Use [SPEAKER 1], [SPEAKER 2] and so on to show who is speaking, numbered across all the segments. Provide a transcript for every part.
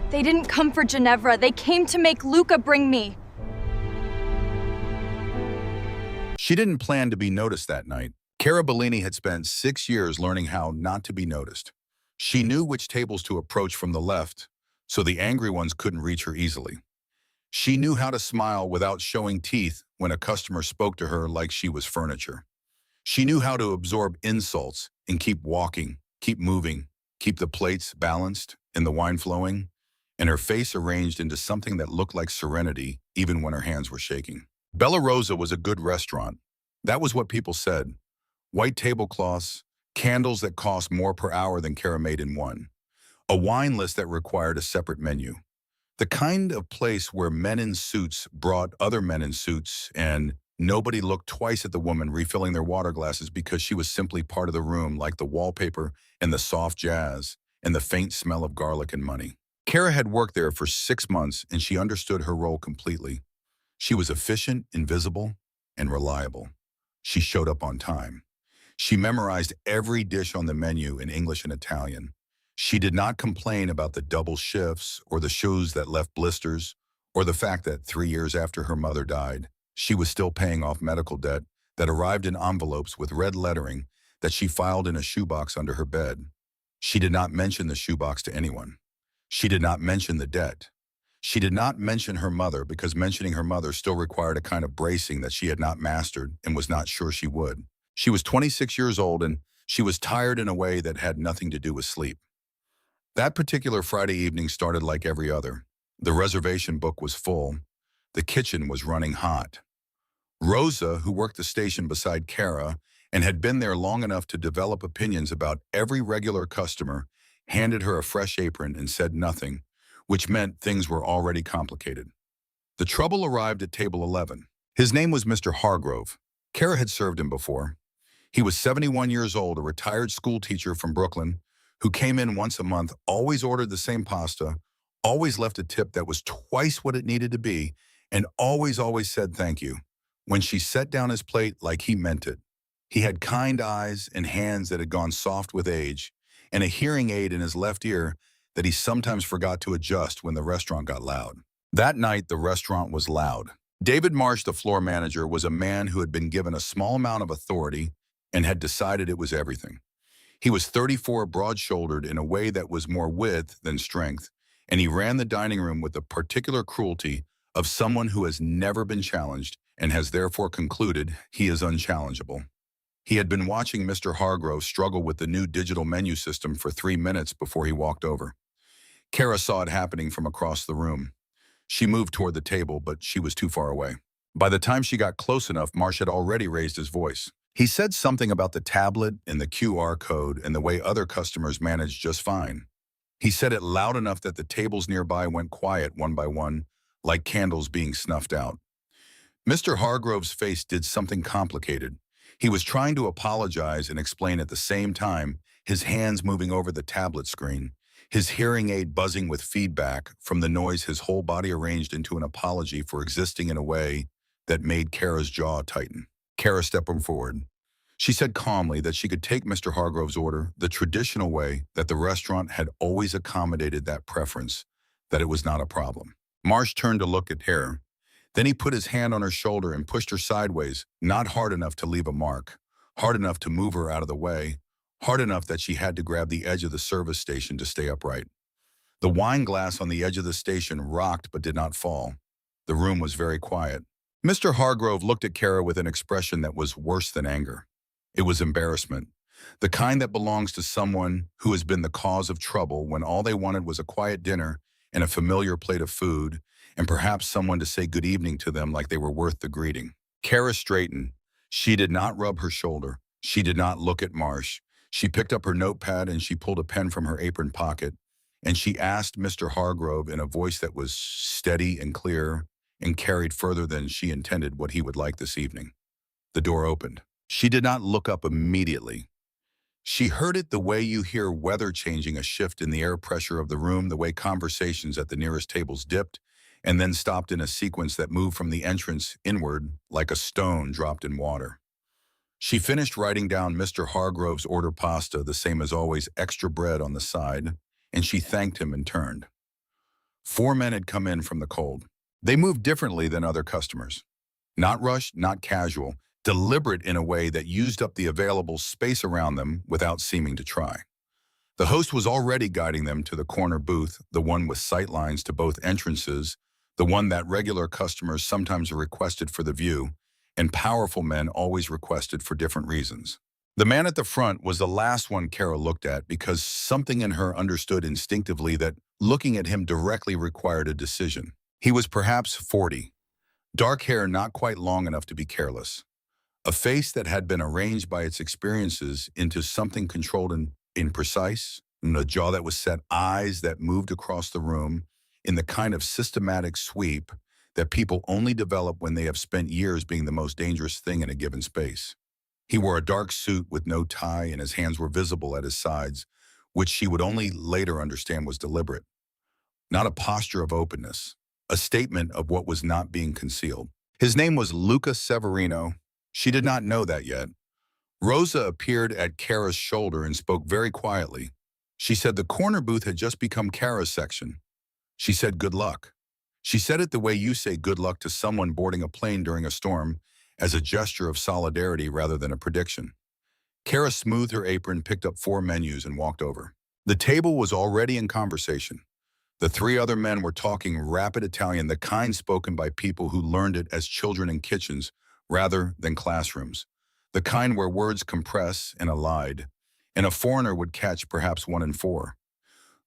[SPEAKER 1] They didn't come for Ginevra. They came to make Luca bring me.
[SPEAKER 2] She didn't plan to be noticed that night. Cara Bellini had spent 6 years learning how not to be noticed. She knew which tables to approach from the left, so the angry ones couldn't reach her easily. She knew how to smile without showing teeth when a customer spoke to her like she was furniture. She knew how to absorb insults and keep walking, keep moving, keep the plates balanced and the wine flowing, and her face arranged into something that looked like serenity even when her hands were shaking. Bella Rosa was a good restaurant. That was what people said. White tablecloths, candles that cost more per hour than Cara made in one, a wine list that required a separate menu. The kind of place where men in suits brought other men in suits and nobody looked twice at the woman refilling their water glasses because she was simply part of the room, like the wallpaper and the soft jazz and the faint smell of garlic and money. Cara had worked there for 6 months and she understood her role completely. She was efficient, invisible, and reliable. She showed up on time. She memorized every dish on the menu in English and Italian. She did not complain about the double shifts or the shoes that left blisters or the fact that 3 years after her mother died, she was still paying off medical debt that arrived in envelopes with red lettering that she filed in a shoebox under her bed. She did not mention the shoebox to anyone. She did not mention the debt. She did not mention her mother because mentioning her mother still required a kind of bracing that she had not mastered and was not sure she would. She was 26 years old and she was tired in a way that had nothing to do with sleep. That particular Friday evening started like every other. The reservation book was full. The kitchen was running hot. Rosa, who worked the station beside Cara and had been there long enough to develop opinions about every regular customer, handed her a fresh apron and said nothing, which meant things were already complicated. The trouble arrived at table 11. His name was Mr. Hargrove. Cara had served him before. He was 71 years old, a retired school teacher from Brooklyn, who came in once a month, always ordered the same pasta, always left a tip that was twice what it needed to be, and always said thank you. When she set down his plate like he meant it. He had kind eyes and hands that had gone soft with age, and a hearing aid in his left ear that he sometimes forgot to adjust when the restaurant got loud. That night, the restaurant was loud. David Marsh, the floor manager, was a man who had been given a small amount of authority and had decided it was everything. He was 34, broad-shouldered in a way that was more width than strength, and he ran the dining room with the particular cruelty of someone who has never been challenged and has therefore concluded he is unchallengeable. He had been watching Mr. Hargrove struggle with the new digital menu system for 3 minutes before he walked over. Cara saw it happening from across the room. She moved toward the table, but she was too far away. By the time she got close enough, Marsh had already raised his voice. He said something about the tablet and the QR code and the way other customers managed just fine. He said it loud enough that the tables nearby went quiet one by one, like candles being snuffed out. Mr. Hargrove's face did something complicated. He was trying to apologize and explain at the same time, his hands moving over the tablet screen, his hearing aid buzzing with feedback from the noise his whole body arranged into an apology for existing in a way that made Cara's jaw tighten. Cara stepped forward. She said calmly that she could take Mr. Hargrove's order the traditional way, that the restaurant had always accommodated that preference, that it was not a problem. Marsh turned to look at her. Then he put his hand on her shoulder and pushed her sideways, not hard enough to leave a mark, hard enough to move her out of the way, hard enough that she had to grab the edge of the service station to stay upright. The wine glass on the edge of the station rocked but did not fall. The room was very quiet. Mr. Hargrove looked at Cara with an expression that was worse than anger. It was embarrassment, the kind that belongs to someone who has been the cause of trouble when all they wanted was a quiet dinner and a familiar plate of food, and perhaps someone to say good evening to them like they were worth the greeting. Cara straightened. She did not rub her shoulder. She did not look at Marsh. She picked up her notepad and she pulled a pen from her apron pocket, and she asked Mr. Hargrove in a voice that was steady and clear and carried further than she intended what he would like this evening. The door opened. She did not look up immediately. She heard it the way you hear weather changing, a shift in the air pressure of the room, the way conversations at the nearest tables dipped and then stopped in a sequence that moved from the entrance inward like a stone dropped in water. She finished writing down Mr. Hargrove's order pasta, the same as always, extra bread on the side, and she thanked him and turned. 4 men had come in from the cold. They moved differently than other customers. Not rushed, not casual, deliberate in a way that used up the available space around them without seeming to try. The host was already guiding them to the corner booth, the one with sight lines to both entrances, the one that regular customers sometimes requested for the view, and powerful men always requested for different reasons. The man at the front was the last one Kara looked at because something in her understood instinctively that looking at him directly required a decision. He was perhaps 40, dark hair not quite long enough to be careless, a face that had been arranged by its experiences into something controlled and imprecise, and a jaw that was set, eyes that moved across the room in the kind of systematic sweep that people only develop when they have spent years being the most dangerous thing in a given space. He wore a dark suit with no tie, and his hands were visible at his sides, which she would only later understand was deliberate. Not a posture of openness, a statement of what was not being concealed. His name was Luca Severino. She did not know that yet. Rosa appeared at Kara's shoulder and spoke very quietly. She said the corner booth had just become Kara's section. She said good luck. She said it the way you say good luck to someone boarding a plane during a storm, as a gesture of solidarity rather than a prediction. Kara smoothed her apron, picked up 4 menus, and walked over. The table was already in conversation. The 3 other men were talking rapid Italian, the kind spoken by people who learned it as children in kitchens rather than classrooms, the kind where words compress and elide, and a foreigner would catch perhaps 1 in 4.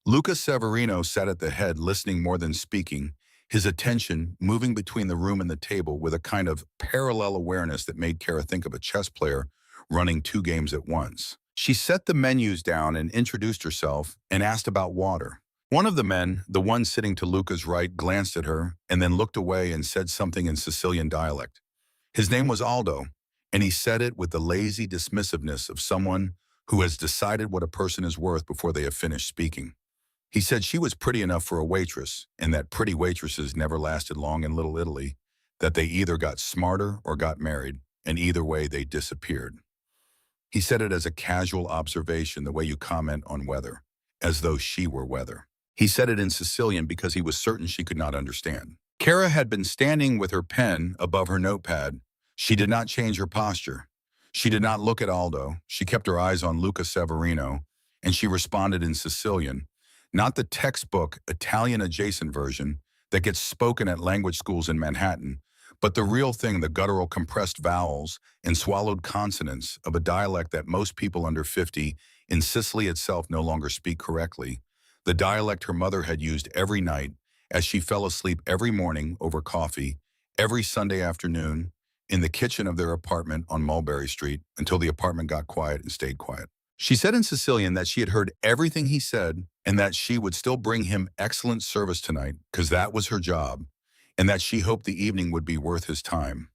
[SPEAKER 2] Luca Severino sat at the head, listening more than speaking, his attention moving between the room and the table with a kind of parallel awareness that made Kara think of a chess player running 2 games at once. She set the menus down and introduced herself and asked about water. One of the men, the one sitting to Luca's right, glanced at her and then looked away and said something in Sicilian dialect. His name was Aldo, and he said it with the lazy dismissiveness of someone who has decided what a person is worth before they have finished speaking. He said she was pretty enough for a waitress, and that pretty waitresses never lasted long in Little Italy, that they either got smarter or got married, and either way they disappeared. He said it as a casual observation, the way you comment on weather, as though she were weather. He said it in Sicilian because he was certain she could not understand. Kara had been standing with her pen above her notepad. She did not change her posture. She did not look at Aldo. She kept her eyes on Luca Severino, and she responded in Sicilian, not the textbook Italian-adjacent version that gets spoken at language schools in Manhattan, but the real thing, the guttural compressed vowels and swallowed consonants of a dialect that most people under 50 in Sicily itself no longer speak correctly, the dialect her mother had used every night as she fell asleep every morning over coffee, every Sunday afternoon, in the kitchen of their apartment on Mulberry Street until the apartment got quiet and stayed quiet. She said in Sicilian that she had heard everything he said and that she would still bring him excellent service tonight because that was her job, and that she hoped the evening would be worth his time.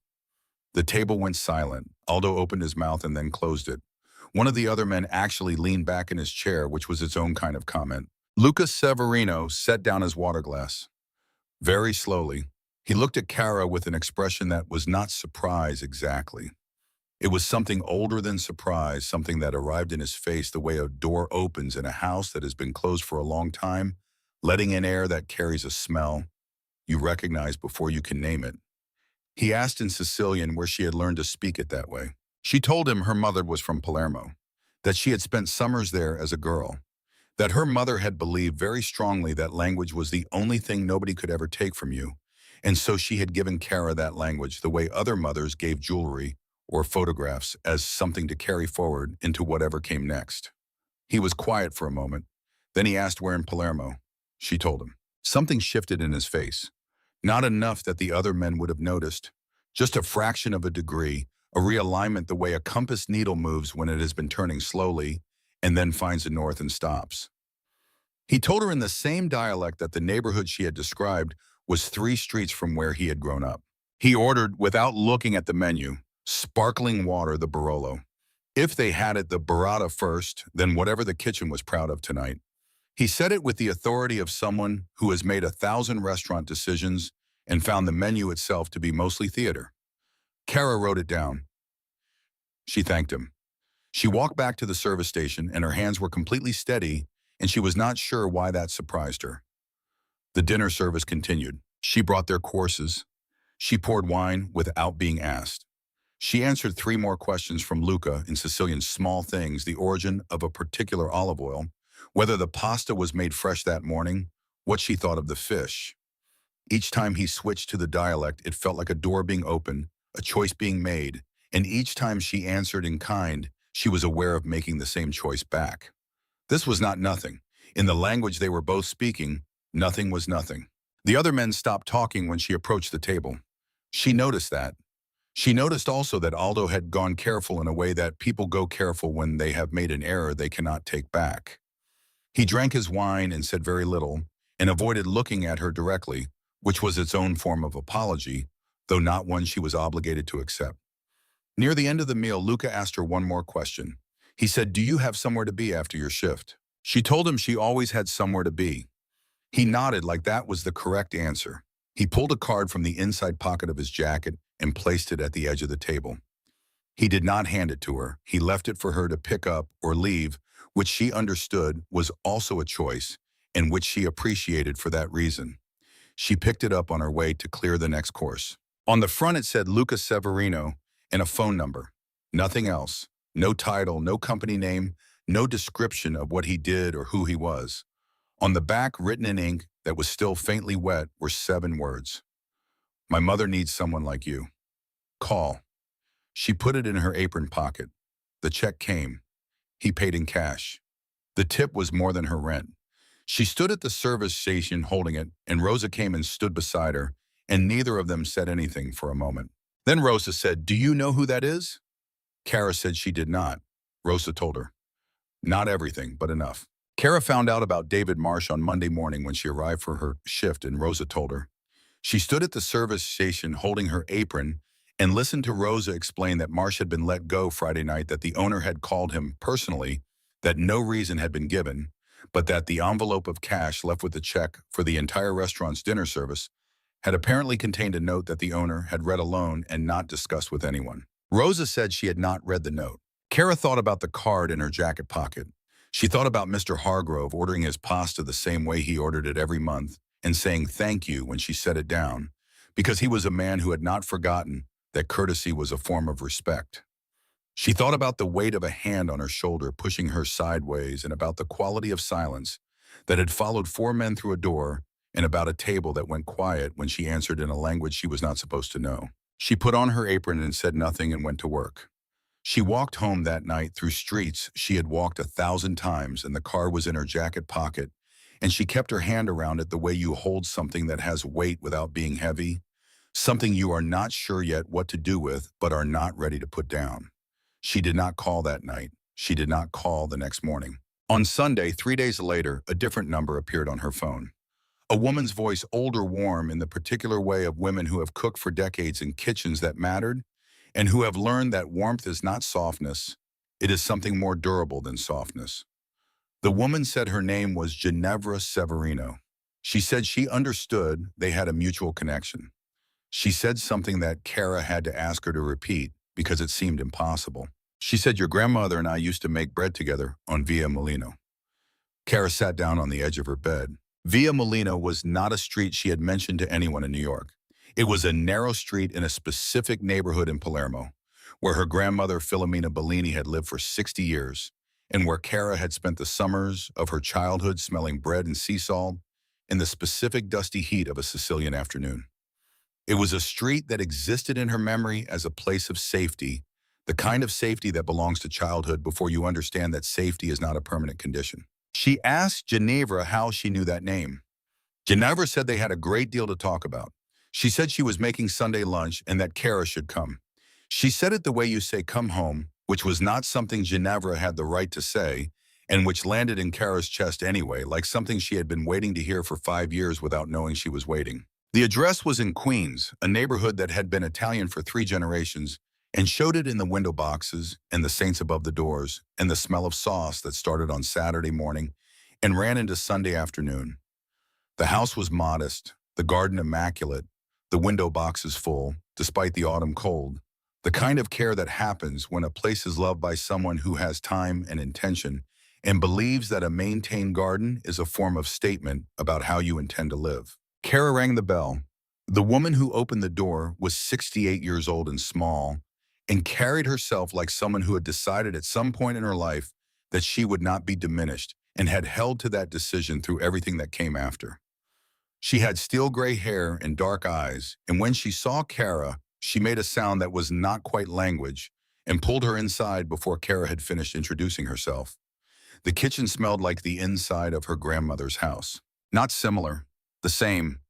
[SPEAKER 2] The table went silent. Aldo opened his mouth and then closed it. One of the other men actually leaned back in his chair, which was its own kind of comment. Luca Severino set down his water glass. Very slowly, he looked at Kara with an expression that was not surprise exactly. It was something older than surprise, something that arrived in his face the way a door opens in a house that has been closed for a long time, letting in air that carries a smell you recognize before you can name it. He asked in Sicilian where she had learned to speak it that way. She told him her mother was from Palermo, that she had spent summers there as a girl, that her mother had believed very strongly that language was the only thing nobody could ever take from you, and so she had given Kara that language the way other mothers gave jewelry or photographs as something to carry forward into whatever came next. He was quiet for a moment. Then he asked where in Palermo. She told him. Something shifted in his face. Not enough that the other men would have noticed. Just a fraction of a degree, a realignment the way a compass needle moves when it has been turning slowly and then finds a north and stops. He told her in the same dialect that the neighborhood she had described was 3 streets from where he had grown up. He ordered, without looking at the menu, sparkling water, the Barolo. If they had it, the burrata first, then whatever the kitchen was proud of tonight. He said it with the authority of someone who has made 1,000 restaurant decisions and found the menu itself to be mostly theater. Kara wrote it down. She thanked him. She walked back to the service station and her hands were completely steady, and she was not sure why that surprised her. The dinner service continued. She brought their courses. She poured wine without being asked. She answered three more questions from Luca in Sicilian's small things, the origin of a particular olive oil, whether the pasta was made fresh that morning, what she thought of the fish. Each time he switched to the dialect, it felt like a door being opened, a choice being made, and each time she answered in kind, she was aware of making the same choice back. This was not nothing. In the language they were both speaking, nothing was nothing. The other men stopped talking when she approached the table. She noticed that. She noticed also that Aldo had gone careful in a way that people go careful when they have made an error they cannot take back. He drank his wine and said very little, and avoided looking at her directly, which was its own form of apology, though not one she was obligated to accept. Near the end of the meal, Luca asked her one more question. He said, "Do you have somewhere to be after your shift?" She told him she always had somewhere to be. He nodded like that was the correct answer. He pulled a card from the inside pocket of his jacket and placed it at the edge of the table. He did not hand it to her. He left it for her to pick up or leave, which she understood was also a choice and which she appreciated for that reason. She picked it up on her way to clear the next course. On the front it said Luca Severino and a phone number. Nothing else. No title, no company name, no description of what he did or who he was. On the back, written in ink that was still faintly wet, were 7 words. "My mother needs someone like you. Call." She put it in her apron pocket. The check came. He paid in cash. The tip was more than her rent. She stood at the service station holding it, and Rosa came and stood beside her, and neither of them said anything for a moment. Then Rosa said, "Do you know who that is?" Kara said she did not. Rosa told her, "Not everything, but enough." Kara found out about David Marsh on Monday morning when she arrived for her shift, and Rosa told her. She stood at the service station holding her apron and listened to Rosa explain that Marsh had been let go Friday night, that the owner had called him personally, that no reason had been given, but that the envelope of cash left with the check for the entire restaurant's dinner service had apparently contained a note that the owner had read alone and not discussed with anyone. Rosa said she had not read the note. Kara thought about the card in her jacket pocket. She thought about Mr. Hargrove ordering his pasta the same way he ordered it every month and saying thank you when she set it down, because he was a man who had not forgotten that courtesy was a form of respect. She thought about the weight of a hand on her shoulder pushing her sideways, and about the quality of silence that had followed 4 men through a door, and about a table that went quiet when she answered in a language she was not supposed to know. She put on her apron and said nothing and went to work. She walked home that night through streets she had walked 1,000 times, and the card was in her jacket pocket, and she kept her hand around it the way you hold something that has weight without being heavy, something you are not sure yet what to do with but are not ready to put down. She did not call that night. She did not call the next morning. On Sunday, 3 days later, a different number appeared on her phone. A woman's voice, old or warm, in the particular way of women who have cooked for decades in kitchens that mattered, and who have learned that warmth is not softness, it is something more durable than softness. The woman said her name was Ginevra Severino. She said she understood they had a mutual connection. She said something that Kara had to ask her to repeat because it seemed impossible. She said, "Your grandmother and I used to make bread together on Via Molino." Kara sat down on the edge of her bed. Via Molino was not a street she had mentioned to anyone in New York. It was a narrow street in a specific neighborhood in Palermo, where her grandmother Filomena Bellini had lived for 60 years, and where Kara had spent the summers of her childhood smelling bread and sea salt in the specific dusty heat of a Sicilian afternoon. It was a street that existed in her memory as a place of safety, the kind of safety that belongs to childhood before you understand that safety is not a permanent condition. She asked Ginevra how she knew that name. Ginevra said they had a great deal to talk about. She said she was making Sunday lunch and that Kara should come. She said it the way you say "come home," which was not something Ginevra had the right to say, and which landed in Kara's chest anyway, like something she had been waiting to hear for 5 years without knowing she was waiting. The address was in Queens, a neighborhood that had been Italian for 3 generations, and showed it in the window boxes and the saints above the doors and the smell of sauce that started on Saturday morning and ran into Sunday afternoon. The house was modest, the garden immaculate, the window boxes full, despite the autumn cold, the kind of care that happens when a place is loved by someone who has time and intention and believes that a maintained garden is a form of statement about how you intend to live. Kara rang the bell. The woman who opened the door was 68 years old and small, and carried herself like someone who had decided at some point in her life that she would not be diminished and had held to that decision through everything that came after. She had steel gray hair and dark eyes, and when she saw Kara, she made a sound that was not quite language and pulled her inside before Kara had finished introducing herself. The kitchen smelled like the inside of her grandmother's house. Not similar, the same.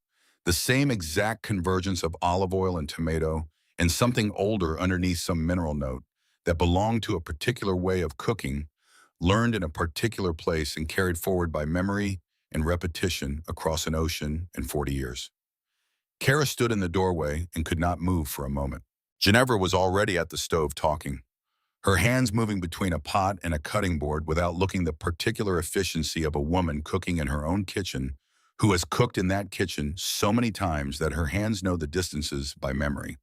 [SPEAKER 2] The same exact convergence of olive oil and tomato, and something older underneath some mineral note that belonged to a particular way of cooking, learned in a particular place and carried forward by memory and repetition across an ocean and 40 years. Kara stood in the doorway and could not move for a moment. Ginevra was already at the stove talking, her hands moving between a pot and a cutting board without looking the particular efficiency of a woman cooking in her own kitchen who has cooked in that kitchen so many times that her hands know the distances by memory.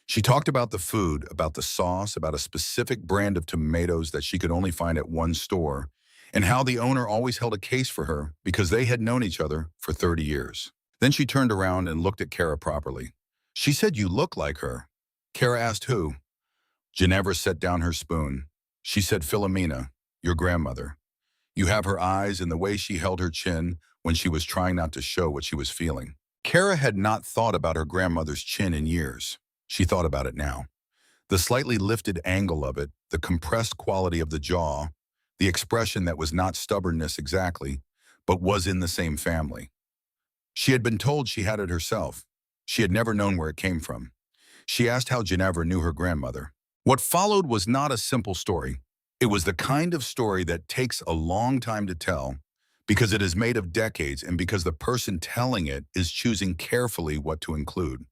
[SPEAKER 2] She talked about the food, about the sauce, about a specific brand of tomatoes that she could only find at one store, and how the owner always held a case for her because they had known each other for 30 years. Then she turned around and looked at Kara properly. She said, "You look like her." Kara asked who. Ginevra set down her spoon. She said, "Philomena, your grandmother. You have her eyes and the way she held her chin when she was trying not to show what she was feeling." Kara had not thought about her grandmother's chin in years. She thought about it now. The slightly lifted angle of it, the compressed quality of the jaw, the expression that was not stubbornness exactly, but was in the same family. She had been told she had it herself. She had never known where it came from. She asked how Ginevra knew her grandmother. What followed was not a simple story. It was the kind of story that takes a long time to tell because it is made of decades and because the person telling it is choosing carefully what to include.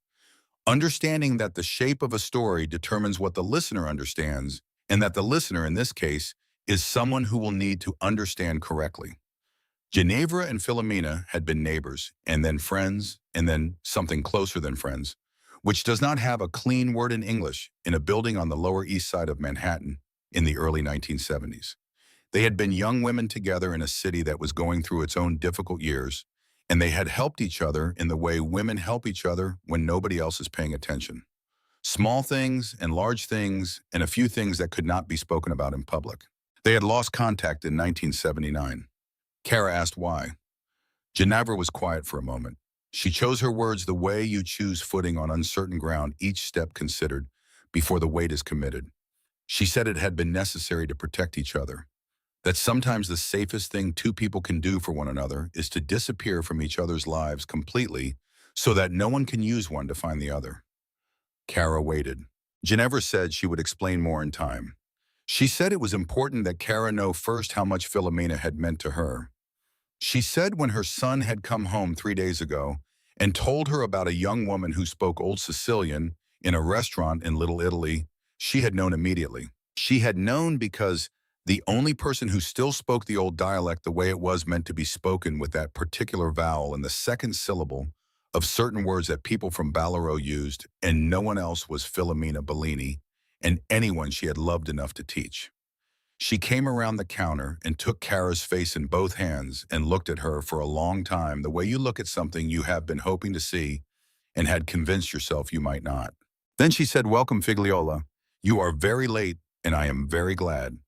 [SPEAKER 2] Understanding that the shape of a story determines what the listener understands, and that the listener, in this case, is someone who will need to understand correctly. Ginevra and Philomena had been neighbors, and then friends, and then something closer than friends, which does not have a clean word in English, in a building on the Lower East Side of Manhattan in the early 1970s. They had been young women together in a city that was going through its own difficult years, and they had helped each other in the way women help each other when nobody else is paying attention. Small things and large things and a few things that could not be spoken about in public. They had lost contact in 1979. Kara asked why. Ginevra was quiet for a moment. She chose her words the way you choose footing on uncertain ground, each step considered before the weight is committed. She said it had been necessary to protect each other, that sometimes the safest thing two people can do for one another is to disappear from each other's lives completely so that no one can use one to find the other. Kara waited. Ginevra said she would explain more in time. She said it was important that Kara know first how much Philomena had meant to her. She said when her son had come home 3 days ago and told her about a young woman who spoke Old Sicilian in a restaurant in Little Italy, she had known immediately. She had known because the only person who still spoke the old dialect the way it was meant to be spoken with that particular vowel and the second syllable of certain words that people from Ballarò used, and no one else was Philomena Bellini, and anyone she had loved enough to teach. She came around the counter and took Kara's face in both hands and looked at her for a long time the way you look at something you have been hoping to see and had convinced yourself you might not. Then she said, "Welcome, Figliola. You are very late, and I am very glad."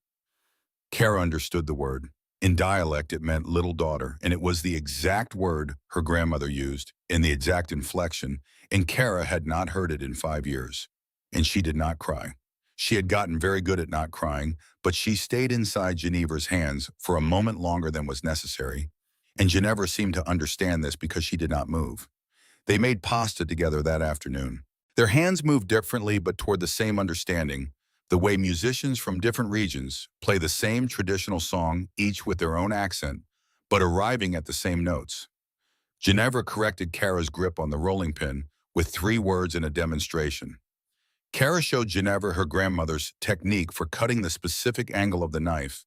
[SPEAKER 2] Kara understood the word. In dialect, it meant little daughter, and it was the exact word her grandmother used, in the exact inflection, and Kara had not heard it in 5 years. And she did not cry. She had gotten very good at not crying, but she stayed inside Ginevra's hands for a moment longer than was necessary, and Ginevra seemed to understand this because she did not move. They made pasta together that afternoon. Their hands moved differently but toward the same understanding, the way musicians from different regions play the same traditional song, each with their own accent, but arriving at the same notes. Ginevra corrected Kara's grip on the rolling pin with 3 words in a demonstration. Kara showed Ginevra her grandmother's technique for cutting the specific angle of the knife,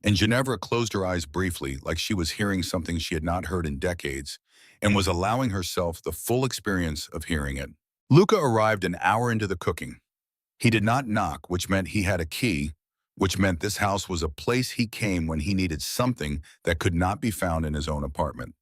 [SPEAKER 2] and Ginevra closed her eyes briefly like she was hearing something she had not heard in decades and was allowing herself the full experience of hearing it. Luca arrived an hour into the cooking. He did not knock, which meant he had a key, which meant this house was a place he came when he needed something that could not be found in his own apartment.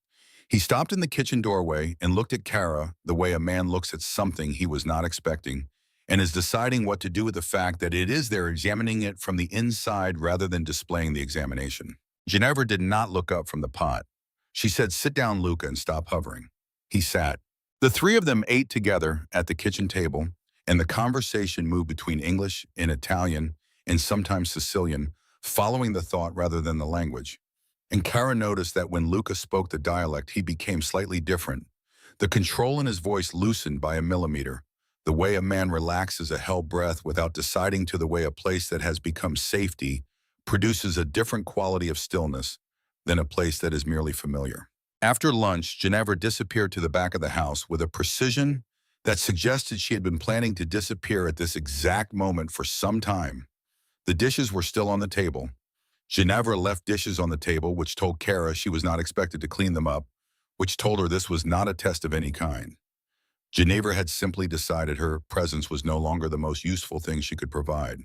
[SPEAKER 2] He stopped in the kitchen doorway and looked at Kara the way a man looks at something he was not expecting and is deciding what to do with the fact that it is there examining it from the inside rather than displaying the examination. Ginevra did not look up from the pot. She said, "Sit down, Luca, and stop hovering." He sat. The three of them ate together at the kitchen table, and the conversation moved between English and Italian and sometimes Sicilian, following the thought rather than the language. And Kara noticed that when Luca spoke the dialect, he became slightly different. The control in his voice loosened by a millimeter, the way a man relaxes a held breath without deciding to the way a place that has become safety produces a different quality of stillness than a place that is merely familiar. After lunch, Ginevra disappeared to the back of the house with a precision that suggested she had been planning to disappear at this exact moment for some time. The dishes were still on the table. Ginevra left dishes on the table, which told Kara she was not expected to clean them up, which told her this was not a test of any kind. Ginevra had simply decided her presence was no longer the most useful thing she could provide.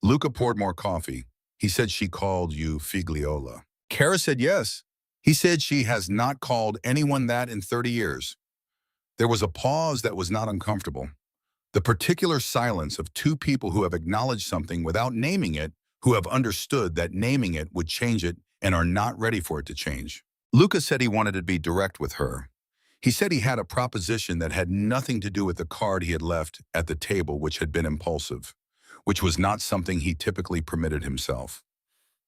[SPEAKER 2] Luca poured more coffee. He said she called you Figliola. Kara said yes. He said she has not called anyone that in 30 years. There was a pause that was not uncomfortable. The particular silence of two people who have acknowledged something without naming it, who have understood that naming it would change it and are not ready for it to change. Luca said he wanted to be direct with her. He said he had a proposition that had nothing to do with the card he had left at the table, which had been impulsive, which was not something he typically permitted himself.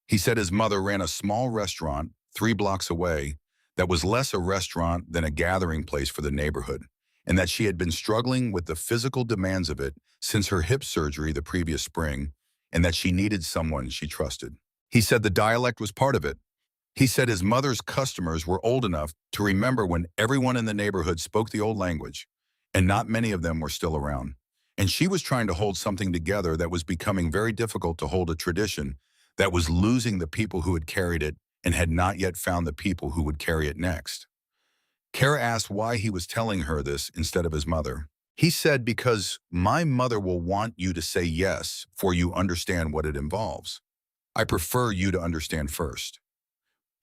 [SPEAKER 2] He said his mother ran a small restaurant 3 blocks away that was less a restaurant than a gathering place for the neighborhood, and that she had been struggling with the physical demands of it since her hip surgery the previous spring, and that she needed someone she trusted. He said the dialect was part of it. He said his mother's customers were old enough to remember when everyone in the neighborhood spoke the old language, and not many of them were still around. And she was trying to hold something together that was becoming very difficult to hold, a tradition that was losing the people who had carried it and had not yet found the people who would carry it next. Kara asked why he was telling her this instead of his mother. He said, "Because my mother will want you to say yes for you understand what it involves. I prefer you to understand first."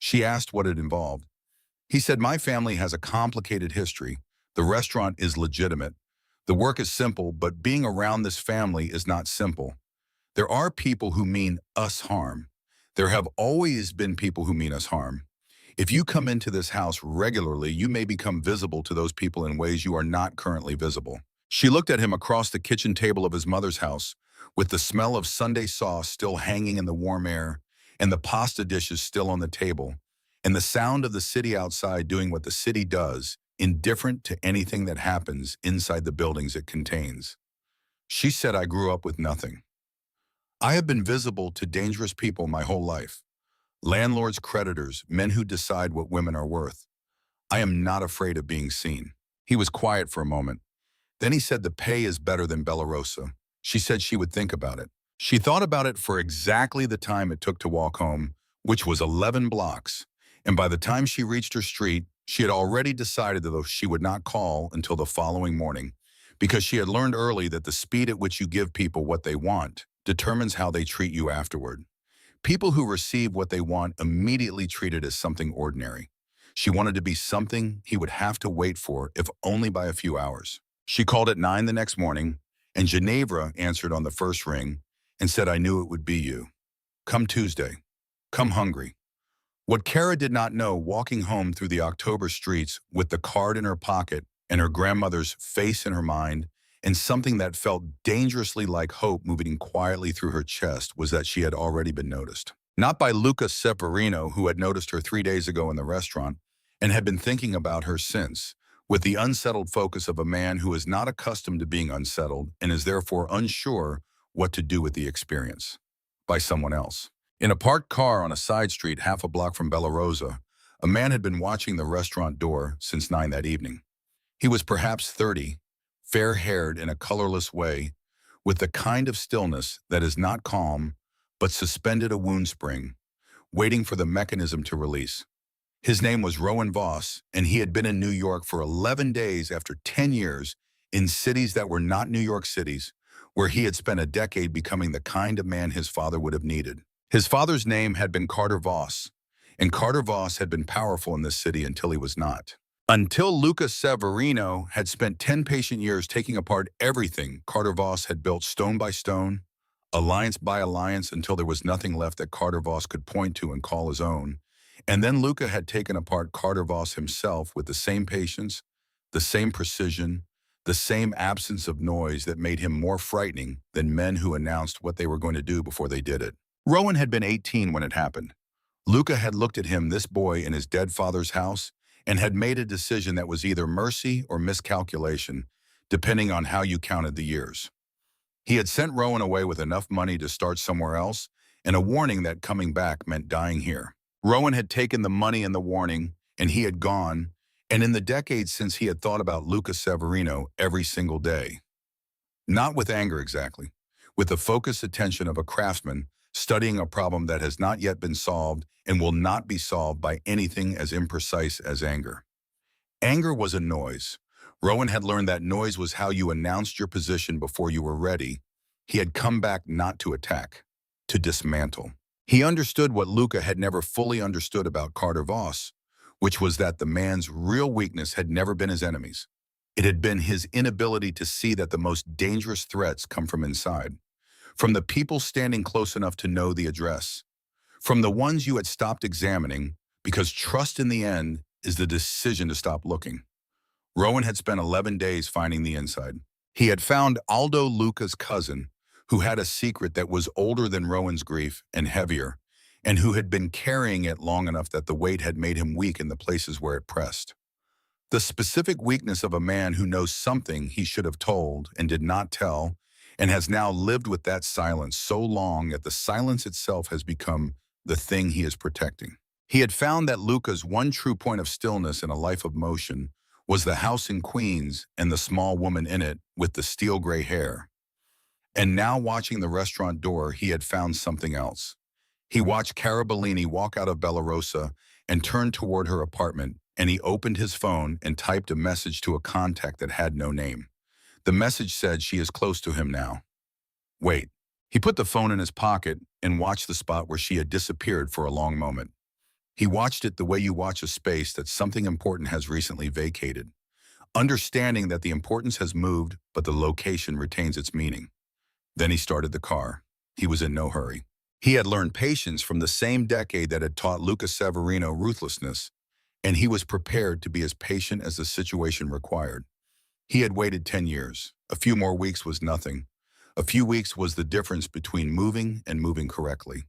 [SPEAKER 2] She asked what it involved. He said, "My family has a complicated history. The restaurant is legitimate. The work is simple, but being around this family is not simple. There are people who mean us harm. There have always been people who mean us harm. If you come into this house regularly, you may become visible to those people in ways you are not currently visible." She looked at him across the kitchen table of his mother's house, with the smell of Sunday sauce still hanging in the warm air, and the pasta dishes still on the table, and the sound of the city outside doing what the city does, indifferent to anything that happens inside the buildings it contains. She said, "I grew up with nothing. I have been visible to dangerous people my whole life. Landlords, creditors, men who decide what women are worth. I am not afraid of being seen." He was quiet for a moment. Then he said, "The pay is better than Bellarosa." She said she would think about it. She thought about it for exactly the time it took to walk home, which was 11 blocks. And by the time she reached her street, she had already decided that she would not call until the following morning, because she had learned early that the speed at which you give people what they want determines how they treat you afterward. People who receive what they want immediately treat it as something ordinary. She wanted to be something he would have to wait for, if only by a few hours. She called at 9 the next morning, and Ginevra answered on the first ring and said, "I knew it would be you. Come Tuesday. Come hungry." What Kara did not know, walking home through the October streets with the card in her pocket and her grandmother's face in her mind, and something that felt dangerously like hope moving quietly through her chest, was that she had already been noticed. Not by Luca Severino, who had noticed her 3 days ago in the restaurant and had been thinking about her since, with the unsettled focus of a man who is not accustomed to being unsettled and is therefore unsure what to do with the experience. By someone else. In a parked car on a side street half a block from Bella Rosa, a man had been watching the restaurant door since 9 that evening. He was perhaps 30, fair-haired in a colorless way, with the kind of stillness that is not calm, but suspended a wound spring, waiting for the mechanism to release. His name was Rowan Voss, and he had been in New York for 11 days after 10 years in cities that were not New York cities, where he had spent a decade becoming the kind of man his father would have needed. His father's name had been Carter Voss, and Carter Voss had been powerful in this city until he was not. Until Luca Severino had spent 10 patient years taking apart everything Carter Voss had built stone by stone, alliance by alliance, until there was nothing left that Carter Voss could point to and call his own. And then Luca had taken apart Carter Voss himself with the same patience, the same precision, the same absence of noise that made him more frightening than men who announced what they were going to do before they did it. Rowan had been 18 when it happened. Luca had looked at him, this boy in his dead father's house, and had made a decision that was either mercy or miscalculation, depending on how you counted the years. He had sent Rowan away with enough money to start somewhere else, and a warning that coming back meant dying here. Rowan had taken the money and the warning, and he had gone, and in the decades since he had thought about Luca Severino every single day. Not with anger exactly, with the focused attention of a craftsman studying a problem that has not yet been solved and will not be solved by anything as imprecise as anger. Anger was a noise. Rowan had learned that noise was how you announced your position before you were ready. He had come back not to attack, to dismantle. He understood what Luca had never fully understood about Carter Voss, which was that the man's real weakness had never been his enemies. It had been his inability to see that the most dangerous threats come from inside, from the people standing close enough to know the address, from the ones you had stopped examining, because trust in the end is the decision to stop looking. Rowan had spent 11 days finding the inside. He had found Aldo Luca's cousin, who had a secret that was older than Rowan's grief and heavier, and who had been carrying it long enough that the weight had made him weak in the places where it pressed. The specific weakness of a man who knows something he should have told and did not tell, and has now lived with that silence so long that the silence itself has become the thing he is protecting. He had found that Luca's one true point of stillness in a life of motion was the house in Queens and the small woman in it with the steel gray hair. And now, watching the restaurant door, he had found something else. He watched Cara Bellini walk out of Bella Rosa and turn toward her apartment, and he opened his phone and typed a message to a contact that had no name. The message said, "She is close to him now." Wait. He put the phone in his pocket and watched the spot where she had disappeared for a long moment. He watched it the way you watch a space that something important has recently vacated, understanding that the importance has moved, but the location retains its meaning. Then he started the car. He was in no hurry. He had learned patience from the same decade that had taught Luca Severino ruthlessness, and he was prepared to be as patient as the situation required. He had waited 10 years. A few more weeks was nothing. A few weeks was the difference between moving and moving correctly.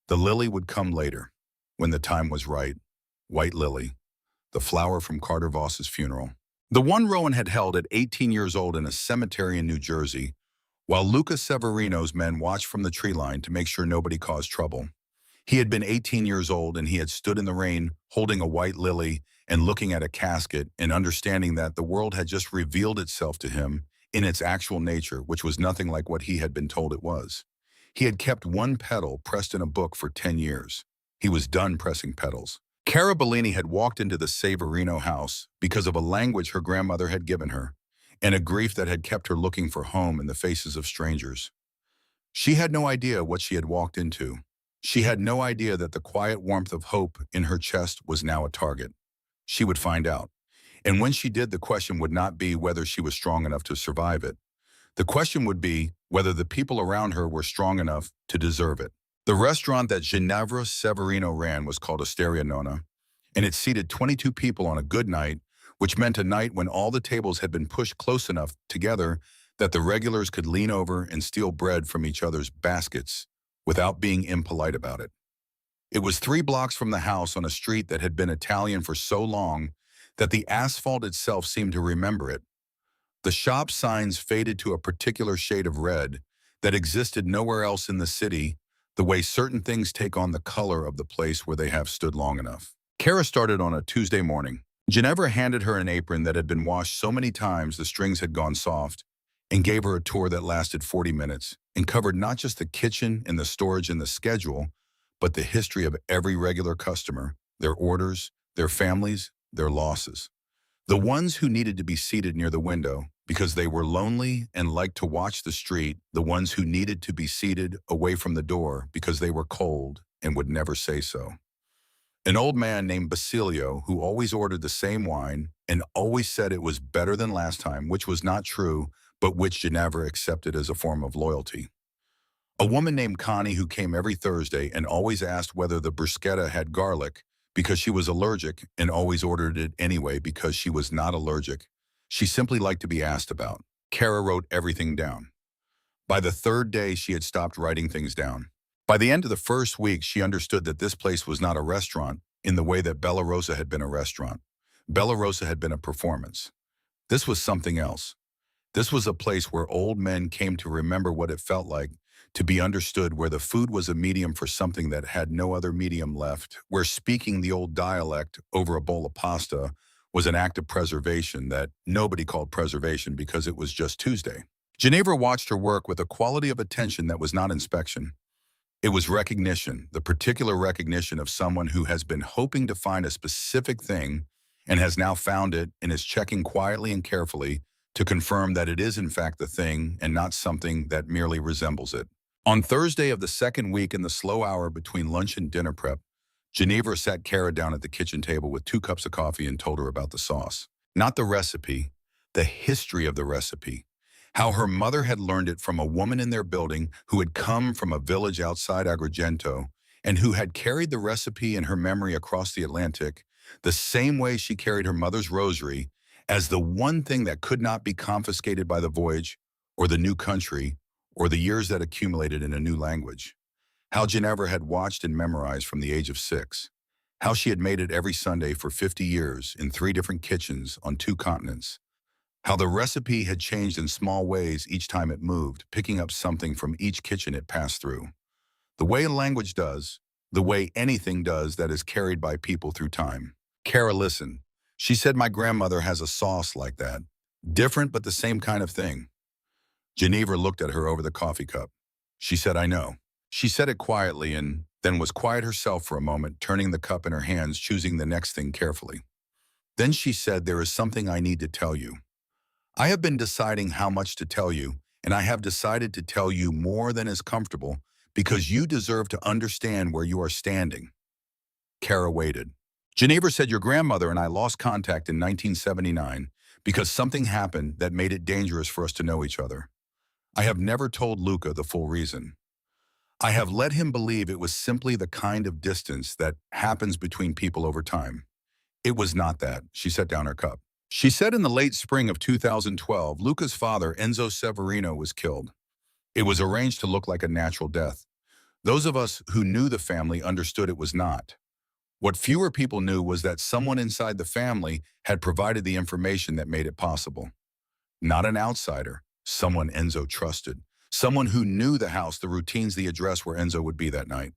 [SPEAKER 2] The lily would come later, when the time was right. White lily, the flower from Carter Voss's funeral. The one Rowan had held at 18 years old in a cemetery in New Jersey, while Luca Severino's men watched from the tree line to make sure nobody caused trouble. He had been 18 years old, and he had stood in the rain holding a white lily and looking at a casket and understanding that the world had just revealed itself to him in its actual nature, which was nothing like what he had been told it was. He had kept one petal pressed in a book for 10 years. He was done pressing petals. Cara Bellini had walked into the Severino house because of a language her grandmother had given her, and a grief that had kept her looking for home in the faces of strangers. She had no idea what she had walked into. She had no idea that the quiet warmth of hope in her chest was now a target. She would find out. And when she did, the question would not be whether she was strong enough to survive it. The question would be whether the people around her were strong enough to deserve it. The restaurant that Ginevra Severino ran was called Osteria Nonna, and it seated 22 people on a good night, which meant a night when all the tables had been pushed close enough together that the regulars could lean over and steal bread from each other's baskets without being impolite about it. It was 3 blocks from the house on a street that had been Italian for so long that the asphalt itself seemed to remember it. The shop signs faded to a particular shade of red that existed nowhere else in the city, the way certain things take on the color of the place where they have stood long enough. Cara started on a Tuesday morning. Ginevra handed her an apron that had been washed so many times the strings had gone soft, and gave her a tour that lasted 40 minutes and covered not just the kitchen and the storage and the schedule, but the history of every regular customer, their orders, their families, their losses. The ones who needed to be seated near the window, because they were lonely and liked to watch the street, the ones who needed to be seated away from the door because they were cold and would never say so. An old man named Basilio, who always ordered the same wine and always said it was better than last time, which was not true, but which Ginevra accepted as a form of loyalty. A woman named Connie who came every Thursday and always asked whether the bruschetta had garlic because she was allergic and always ordered it anyway because she was not allergic. She simply liked to be asked about. Kara wrote everything down. By the third day, she had stopped writing things down. By the end of the first week, she understood that this place was not a restaurant in the way that Bella Rosa had been a restaurant. Bella Rosa had been a performance. This was something else. This was a place where old men came to remember what it felt like to be understood, where the food was a medium for something that had no other medium left, where speaking the old dialect over a bowl of pasta was an act of preservation that nobody called preservation because it was just Tuesday. Ginevra watched her work with a quality of attention that was not inspection. It was recognition, the particular recognition of someone who has been hoping to find a specific thing and has now found it and is checking quietly and carefully to confirm that it is in fact the thing and not something that merely resembles it. On Thursday of the second week in the slow hour between lunch and dinner prep, Ginevra sat Kara down at the kitchen table with 2 cups of coffee and told her about the sauce. Not the recipe, the history of the recipe. How her mother had learned it from a woman in their building who had come from a village outside Agrigento and who had carried the recipe in her memory across the Atlantic, the same way she carried her mother's rosary as the one thing that could not be confiscated by the voyage or the new country or the years that accumulated in a new language. How Ginevra had watched and memorized from the age of 6. How she had made it every Sunday for 50 years in 3 different kitchens on 2 continents. How the recipe had changed in small ways each time it moved, picking up something from each kitchen it passed through. The way a language does, the way anything does that is carried by people through time. Kara listened. She said, "My grandmother has a sauce like that. Different, but the same kind of thing." Ginevra looked at her over the coffee cup. She said, "I know." She said it quietly and then was quiet herself for a moment, turning the cup in her hands, choosing the next thing carefully. Then she said, "There is something I need to tell you. I have been deciding how much to tell you, and I have decided to tell you more than is comfortable because you deserve to understand where you are standing." Kara waited. Ginevra said, "Your grandmother and I lost contact in 1979 because something happened that made it dangerous for us to know each other. I have never told Luca the full reason. I have let him believe it was simply the kind of distance that happens between people over time. It was not that." She set down her cup. She said, "In the late spring of 2012, Luca's father, Enzo Severino, was killed. It was arranged to look like a natural death. Those of us who knew the family understood it was not. What fewer people knew was that someone inside the family had provided the information that made it possible. Not an outsider, someone Enzo trusted. Someone who knew the house, the routines, the address where Enzo would be that night."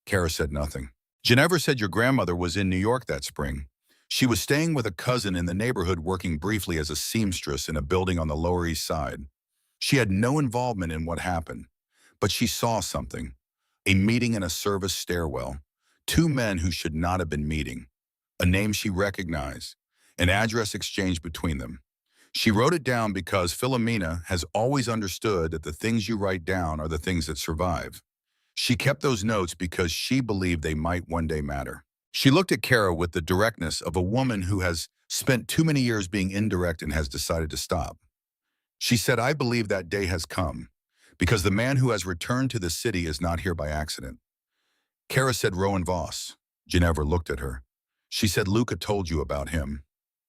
[SPEAKER 2] Kara said nothing. Ginevra said, "Your grandmother was in New York that spring. She was staying with a cousin in the neighborhood, working briefly as a seamstress in a building on the Lower East Side. She had no involvement in what happened, but she saw something. A meeting in a service stairwell. 2 men who should not have been meeting. A name she recognized. An address exchanged between them. She wrote it down because Philomena has always understood that the things you write down are the things that survive. She kept those notes because she believed they might one day matter." She looked at Kara with the directness of a woman who has spent too many years being indirect and has decided to stop. She said, "I believe that day has come, because the man who has returned to the city is not here by accident." Kara said, "Rowan Voss." Ginevra looked at her. She said, "Luca told you about him."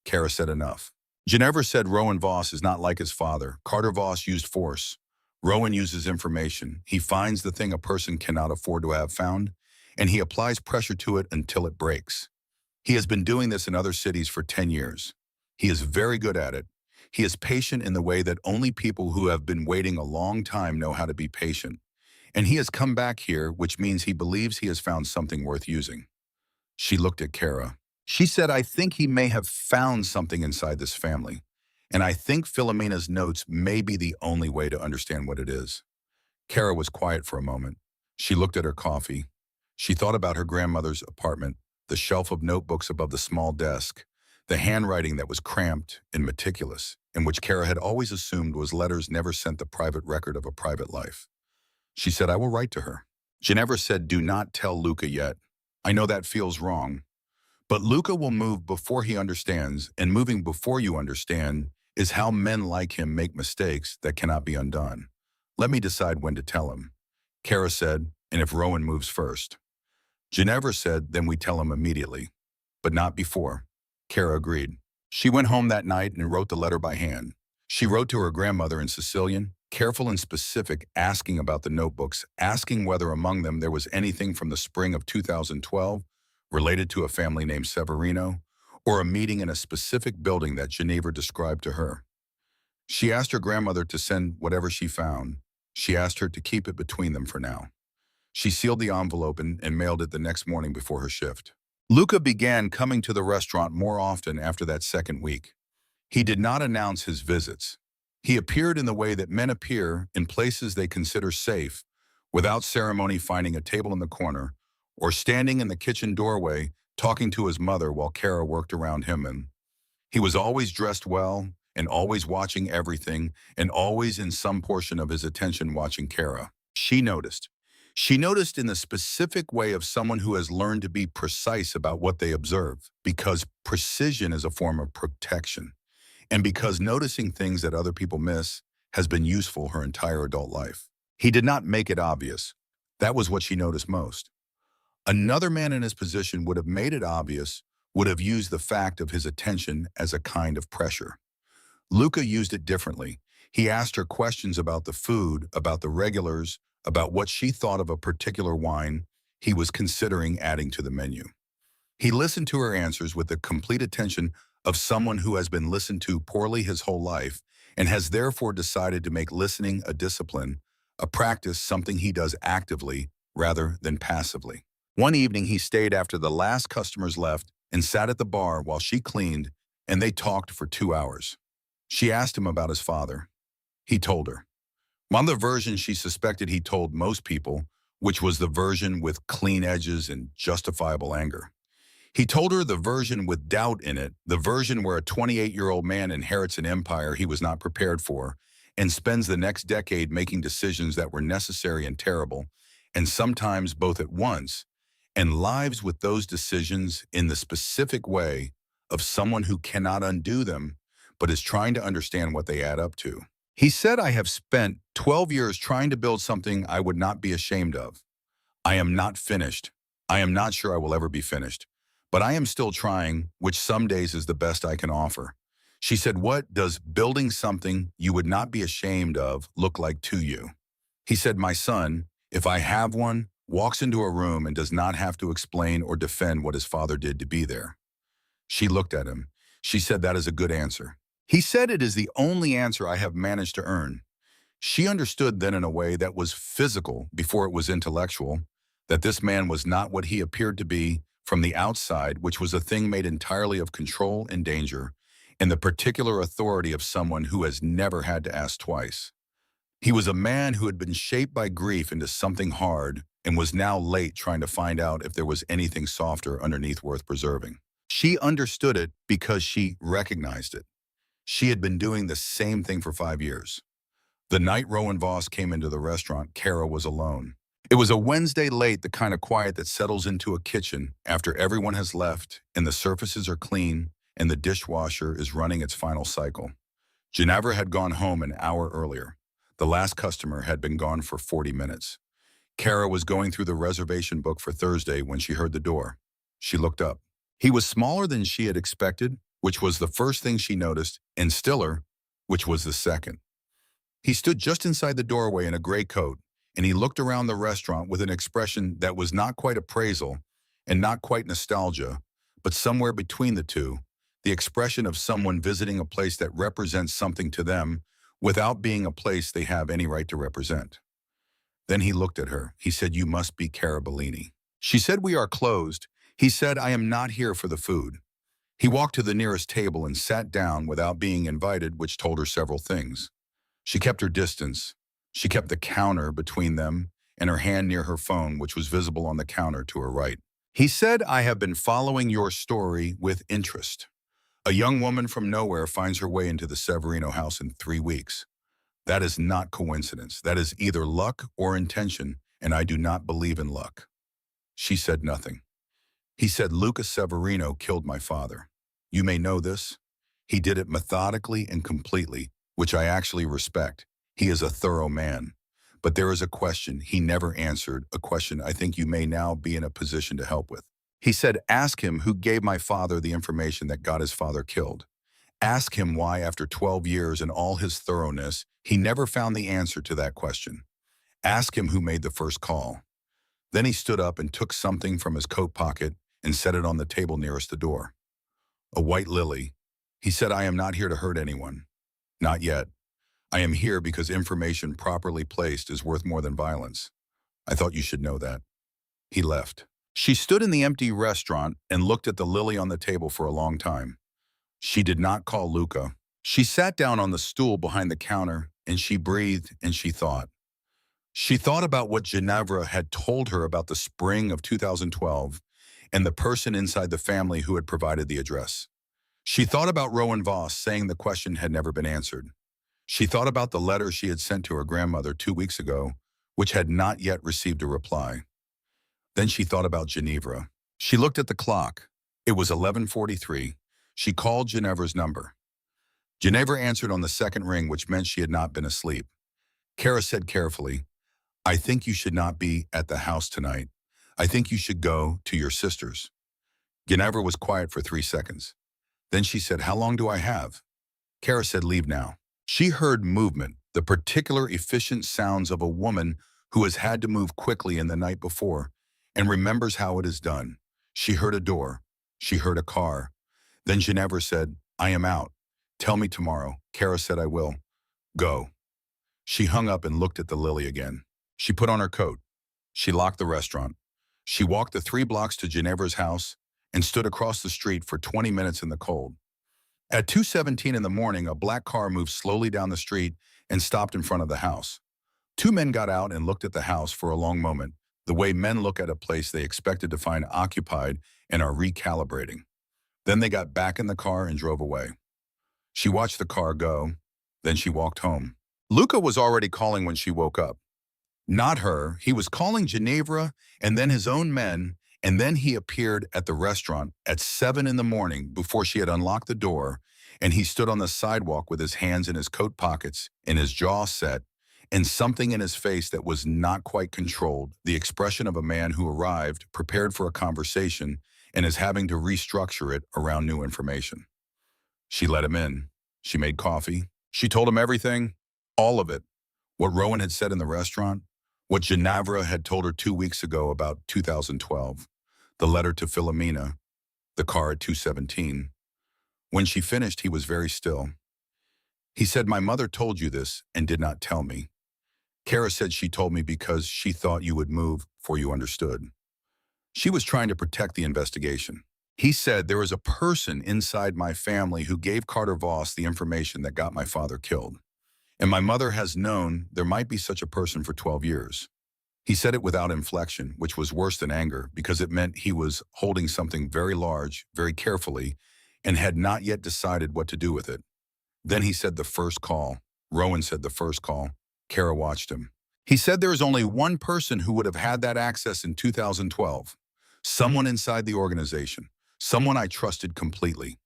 [SPEAKER 2] Kara said, "Enough." Ginevra said, "Rowan Voss is not like his father. Carter Voss used force. Rowan uses information. He finds the thing a person cannot afford to have found, and he applies pressure to it until it breaks. He has been doing this in other cities for 10 years. He is very good at it. He is patient in the way that only people who have been waiting a long time know how to be patient. And he has come back here, which means he believes he has found something worth using." She looked at Kara. She said, "I think he may have found something inside this family, and I think Philomena's notes may be the only way to understand what it is." Kara was quiet for a moment. She looked at her coffee. She thought about her grandmother's apartment, the shelf of notebooks above the small desk, the handwriting that was cramped and meticulous. and which Kara had always assumed was letters never sent, the private record of a private life. She said, I will write to her. Ginevra said, do not tell Luca yet. I know that feels wrong. But Luca will move before he understands, and moving before you understand is how men like him make mistakes that cannot be undone. Let me decide when to tell him. Kara said, and if Rowan moves first. Ginevra said, then we tell him immediately, but not before. Kara agreed. She went home that night and wrote the letter by hand. She wrote to her grandmother in Sicilian, careful and specific, asking about the notebooks, asking whether among them there was anything from the spring of 2012 related to a family named Severino, or a meeting in a specific building that Ginevra described to her. She asked her grandmother to send whatever she found. She asked her to keep it between them for now. She sealed the envelope and mailed it the next morning before her shift. Luca began coming to the restaurant more often after that second week. He did not announce his visits. He appeared in the way that men appear in places they consider safe, without ceremony, finding a table in the corner, or standing in the kitchen doorway talking to his mother while Kara worked around him. And he was always dressed well, and always watching everything, and always in some portion of his attention watching Kara. She noticed. She noticed in the specific way of someone who has learned to be precise about what they observe, because precision is a form of protection, and because noticing things that other people miss has been useful her entire adult life. He did not make it obvious. That was what she noticed most. Another man in his position would have made it obvious, would have used the fact of his attention as a kind of pressure. Luca used it differently. He asked her questions about the food, about the regulars, about what she thought of a particular wine he was considering adding to the menu. He listened to her answers with the complete attention of someone who has been listened to poorly his whole life and has therefore decided to make listening a discipline, a practice, something he does actively rather than passively. One evening he stayed after the last customers left and sat at the bar while she cleaned, and they talked for 2 hours. She asked him about his father. He told her. On the version she suspected he told most people, which was the version with clean edges and justifiable anger. He told her the version with doubt in it, the version where a 28-year-old man inherits an empire he was not prepared for and spends the next decade making decisions that were necessary and terrible, and sometimes both at once, and lives with those decisions in the specific way of someone who cannot undo them, but is trying to understand what they add up to. He said, I have spent 12 years trying to build something I would not be ashamed of. I am not finished. I am not sure I will ever be finished, but I am still trying, which some days is the best I can offer. She said, what does building something you would not be ashamed of look like to you? He said, my son, if I have one, walks into a room and does not have to explain or defend what his father did to be there. She looked at him. She said, that is a good answer. He said, it is the only answer I have managed to earn. She understood then in a way that was physical before it was intellectual, that this man was not what he appeared to be from the outside, which was a thing made entirely of control and danger, and the particular authority of someone who has never had to ask twice. He was a man who had been shaped by grief into something hard and was now late trying to find out if there was anything softer underneath worth preserving. She understood it because she recognized it. She had been doing the same thing for 5 years. The night Rowan Voss came into the restaurant, Kara was alone. It was a Wednesday late, the kind of quiet that settles into a kitchen after everyone has left and the surfaces are clean and the dishwasher is running its final cycle. Ginevra had gone home an hour earlier. The last customer had been gone for 40 minutes. Kara was going through the reservation book for Thursday when she heard the door. She looked up. He was smaller than she had expected, which was the first thing she noticed, and stiller, which was the second. He stood just inside the doorway in a gray coat, and he looked around the restaurant with an expression that was not quite appraisal and not quite nostalgia, but somewhere between the two, the expression of someone visiting a place that represents something to them without being a place they have any right to represent. Then he looked at her. He said, you must be Kara Bellini. She said, we are closed. He said, I am not here for the food. He walked to the nearest table and sat down without being invited, which told her several things. She kept her distance. She kept the counter between them and her hand near her phone, which was visible on the counter to her right. He said, I have been following your story with interest. A young woman from nowhere finds her way into the Severino house in 3 weeks. That is not coincidence. That is either luck or intention, and I do not believe in luck. She said nothing. He said, Lucas Severino killed my father. You may know this. He did it methodically and completely, which I actually respect. He is a thorough man. But there is a question he never answered, a question I think you may now be in a position to help with. He said, ask him who gave my father the information that got his father killed. Ask him why, after 12 years and all his thoroughness, he never found the answer to that question. Ask him who made the first call. Then he stood up and took something from his coat pocket and set it on the table nearest the door. A white lily. He said, I am not here to hurt anyone. Not yet. I am here because information properly placed is worth more than violence. I thought you should know that. He left. She stood in the empty restaurant and looked at the lily on the table for a long time. She did not call Luca. She sat down on the stool behind the counter and she breathed and she thought. She thought about what Ginevra had told her about the spring of 2012 and the person inside the family who had provided the address. She thought about Rowan Voss saying the question had never been answered. She thought about the letter she had sent to her grandmother 2 weeks ago, which had not yet received a reply. Then she thought about Ginevra. She looked at the clock. It was 11:43. She called Ginevra's number. Ginevra answered on the second ring, which meant she had not been asleep. Kara said carefully, I think you should not be at the house tonight. I think you should go to your sister's. Ginevra was quiet for 3 seconds. Then she said, how long do I have? Kara said, leave now. She heard movement, the particular efficient sounds of a woman who has had to move quickly in the night before and remembers how it is done. She heard a door. She heard a car. Then Ginevra said, I am out. Tell me tomorrow. Kara said, I will. Go. She hung up and looked at the lily again. She put on her coat. She locked the restaurant. She walked the 3 blocks to Ginevra's house and stood across the street for 20 minutes in the cold. At 2:17 in the morning, a black car moved slowly down the street and stopped in front of the house. 2 men got out and looked at the house for a long moment, the way men look at a place they expected to find occupied and are recalibrating. Then they got back in the car and drove away. She watched the car go. Then she walked home. Luca was already calling when she woke up. Not her. He was calling Ginevra and then his own men, and then he appeared at the restaurant at 7 in the morning before she had unlocked the door, and he stood on the sidewalk with his hands in his coat pockets and his jaw set, and something in his face that was not quite controlled, the expression of a man who arrived, prepared for a conversation, and is having to restructure it around new information. She let him in. She made coffee. She told him everything, all of it. What Rowan had said in the restaurant, what Ginevra had told her 2 weeks ago about 2012, the letter to Philomena, the car at 2:17. When she finished, he was very still. He said, my mother told you this and did not tell me. Kara said she told me because she thought you would move before you understood. She was trying to protect the investigation. He said, there is a person inside my family who gave Carter Voss the information that got my father killed. And my mother has known there might be such a person for 12 years. He said it without inflection, which was worse than anger, because it meant he was holding something very large, very carefully, and had not yet decided what to do with it. Then he said the first call. Rowan said the first call. Kara watched him. He said there is only one person who would have had that access in 2012. Someone inside the organization. Someone I trusted completely.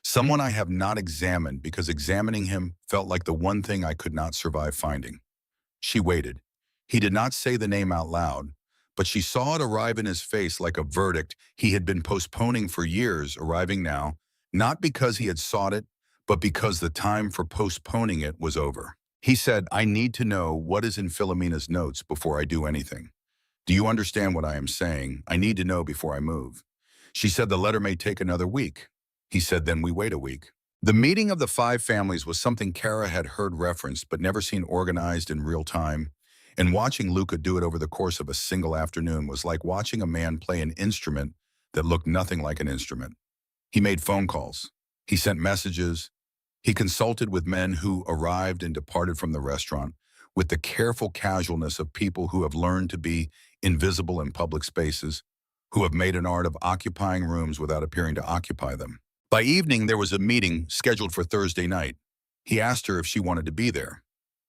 [SPEAKER 2] Someone I have not examined because examining him felt like the one thing I could not survive finding. She waited. He did not say the name out loud, but she saw it arrive in his face like a verdict he had been postponing for years, arriving now, not because he had sought it, but because the time for postponing it was over. He said, I need to know what is in Philomena's notes before I do anything. Do you understand what I am saying? I need to know before I move. She said the letter may take another week. He said, then we wait a week. The meeting of the 5 families was something Kara had heard referenced but never seen organized in real time. And watching Luca do it over the course of a single afternoon was like watching a man play an instrument that looked nothing like an instrument. He made phone calls. He sent messages. He consulted with men who arrived and departed from the restaurant with the careful casualness of people who have learned to be invisible in public spaces, who have made an art of occupying rooms without appearing to occupy them. By evening, there was a meeting scheduled for Thursday night. He asked her if she wanted to be there.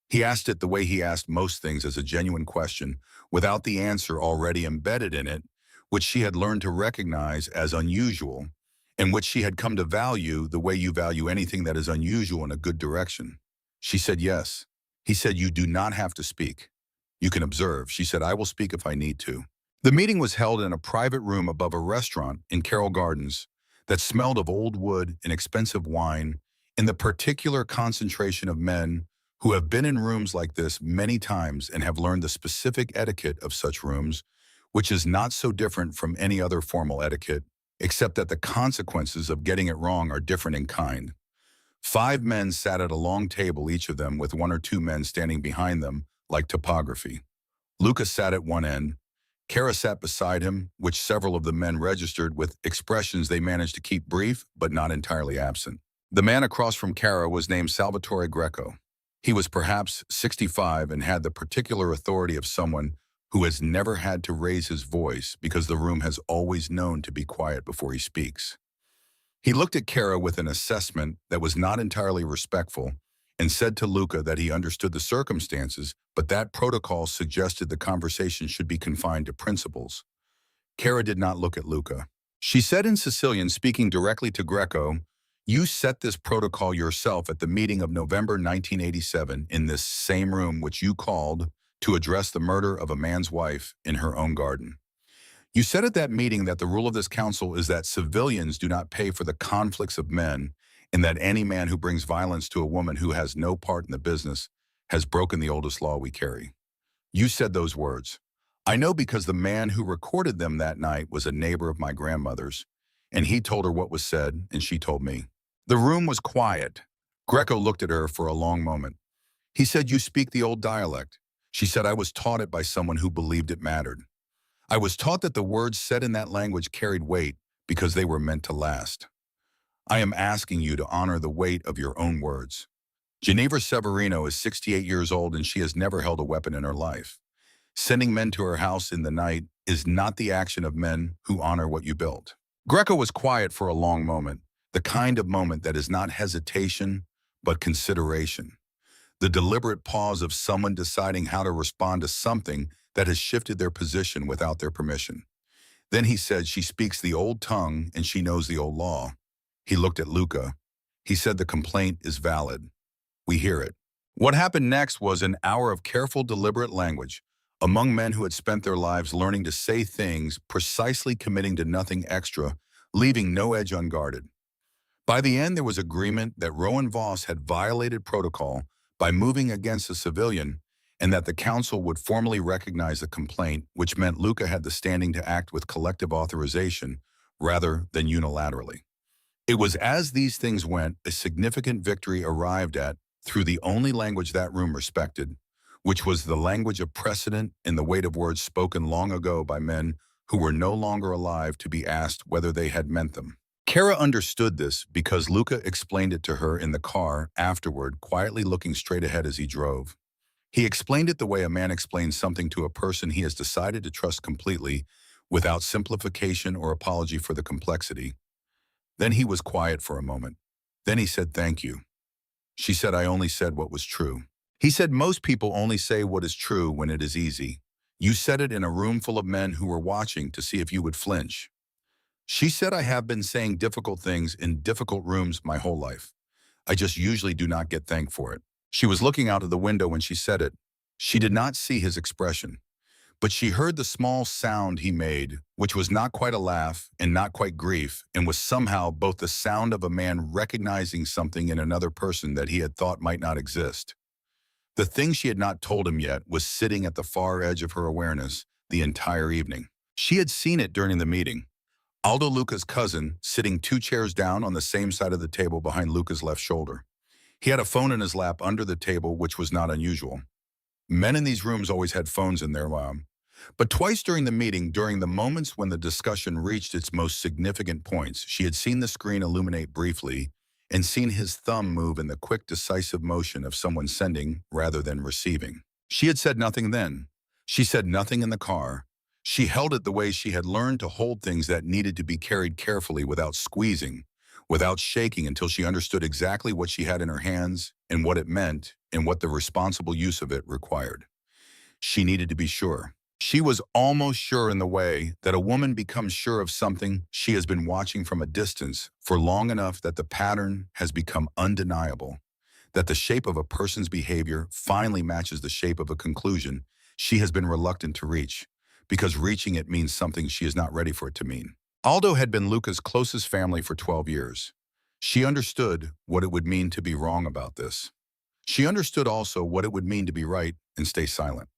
[SPEAKER 2] He asked it the way he asked most things, as a genuine question, without the answer already embedded in it, which she had learned to recognize as unusual, and which she had come to value the way you value anything that is unusual in a good direction. She said yes. He said, "You do not have to speak. You can observe." She said, "I will speak if I need to." The meeting was held in a private room above a restaurant in Carroll Gardens that smelled of old wood and expensive wine, in the particular concentration of men who have been in rooms like this many times and have learned the specific etiquette of such rooms, which is not so different from any other formal etiquette, except that the consequences of getting it wrong are different in kind. 5 men sat at a long table, each of them with 1 or 2 men standing behind them, like topography. Lucas sat at one end. Kara sat beside him, which several of the men registered with expressions they managed to keep brief but not entirely absent. The man across from Kara was named Salvatore Greco. He was perhaps 65 and had the particular authority of someone who has never had to raise his voice because the room has always known to be quiet before he speaks. He looked at Kara with an assessment that was not entirely respectful and said to Luca that he understood the circumstances, but that protocol suggested the conversation should be confined to principles. Kara did not look at Luca. She said in Sicilian, speaking directly to Greco, "You set this protocol yourself at the meeting of November 1987 in this same room which you called to address the murder of a man's wife in her own garden. You said at that meeting that the rule of this council is that civilians do not pay for the conflicts of men, and that any man who brings violence to a woman who has no part in the business has broken the oldest law we carry. You said those words. I know because the man who recorded them that night was a neighbor of my grandmother's, and he told her what was said, and she told me." The room was quiet. Greco looked at her for a long moment. He said, "You speak the old dialect." She said, "I was taught it by someone who believed it mattered. I was taught that the words said in that language carried weight because they were meant to last. I am asking you to honor the weight of your own words. Ginevra Severino is 68 years old and she has never held a weapon in her life. Sending men to her house in the night is not the action of men who honor what you built." Greco was quiet for a long moment, the kind of moment that is not hesitation, but consideration. The deliberate pause of someone deciding how to respond to something that has shifted their position without their permission. Then he said, "She speaks the old tongue and she knows the old law." He looked at Luca. He said, "The complaint is valid. We hear it." What happened next was an hour of careful, deliberate language among men who had spent their lives learning to say things, precisely committing to nothing extra, leaving no edge unguarded. By the end, there was agreement that Rowan Voss had violated protocol by moving against a civilian, and that the council would formally recognize the complaint, which meant Luca had the standing to act with collective authorization rather than unilaterally. It was as these things went, a significant victory arrived at through the only language that room respected, which was the language of precedent and the weight of words spoken long ago by men who were no longer alive to be asked whether they had meant them. Kara understood this because Luca explained it to her in the car afterward, quietly looking straight ahead as he drove. He explained it the way a man explains something to a person he has decided to trust completely, without simplification or apology for the complexity. Then he was quiet for a moment. Then he said, "Thank you." She said, "I only said what was true." He said, "Most people only say what is true when it is easy. You said it in a room full of men who were watching to see if you would flinch." She said, "I have been saying difficult things in difficult rooms my whole life. I just usually do not get thanked for it." She was looking out of the window when she said it. She did not see his expression, but she heard the small sound he made, which was not quite a laugh and not quite grief, and was somehow both the sound of a man recognizing something in another person that he had thought might not exist. The thing she had not told him yet was sitting at the far edge of her awareness the entire evening. She had seen it during the meeting. Aldo Luca's cousin, sitting 2 chairs down on the same side of the table behind Luca's left shoulder. He had a phone in his lap under the table, which was not unusual. Men in these rooms always had phones in their lap. But twice during the meeting, during the moments when the discussion reached its most significant points, she had seen the screen illuminate briefly and seen his thumb move in the quick, decisive motion of someone sending rather than receiving. She had said nothing then. She said nothing in the car. She held it the way she had learned to hold things that needed to be carried carefully without squeezing, without shaking until she understood exactly what she had in her hands and what it meant and what the responsible use of it required. She needed to be sure. She was almost sure in the way that a woman becomes sure of something she has been watching from a distance for long enough that the pattern has become undeniable, that the shape of a person's behavior finally matches the shape of a conclusion she has been reluctant to reach, because reaching it means something she is not ready for it to mean. Aldo had been Luca's closest family for 12 years. She understood what it would mean to be wrong about this. She understood also what it would mean to be right and stay silent.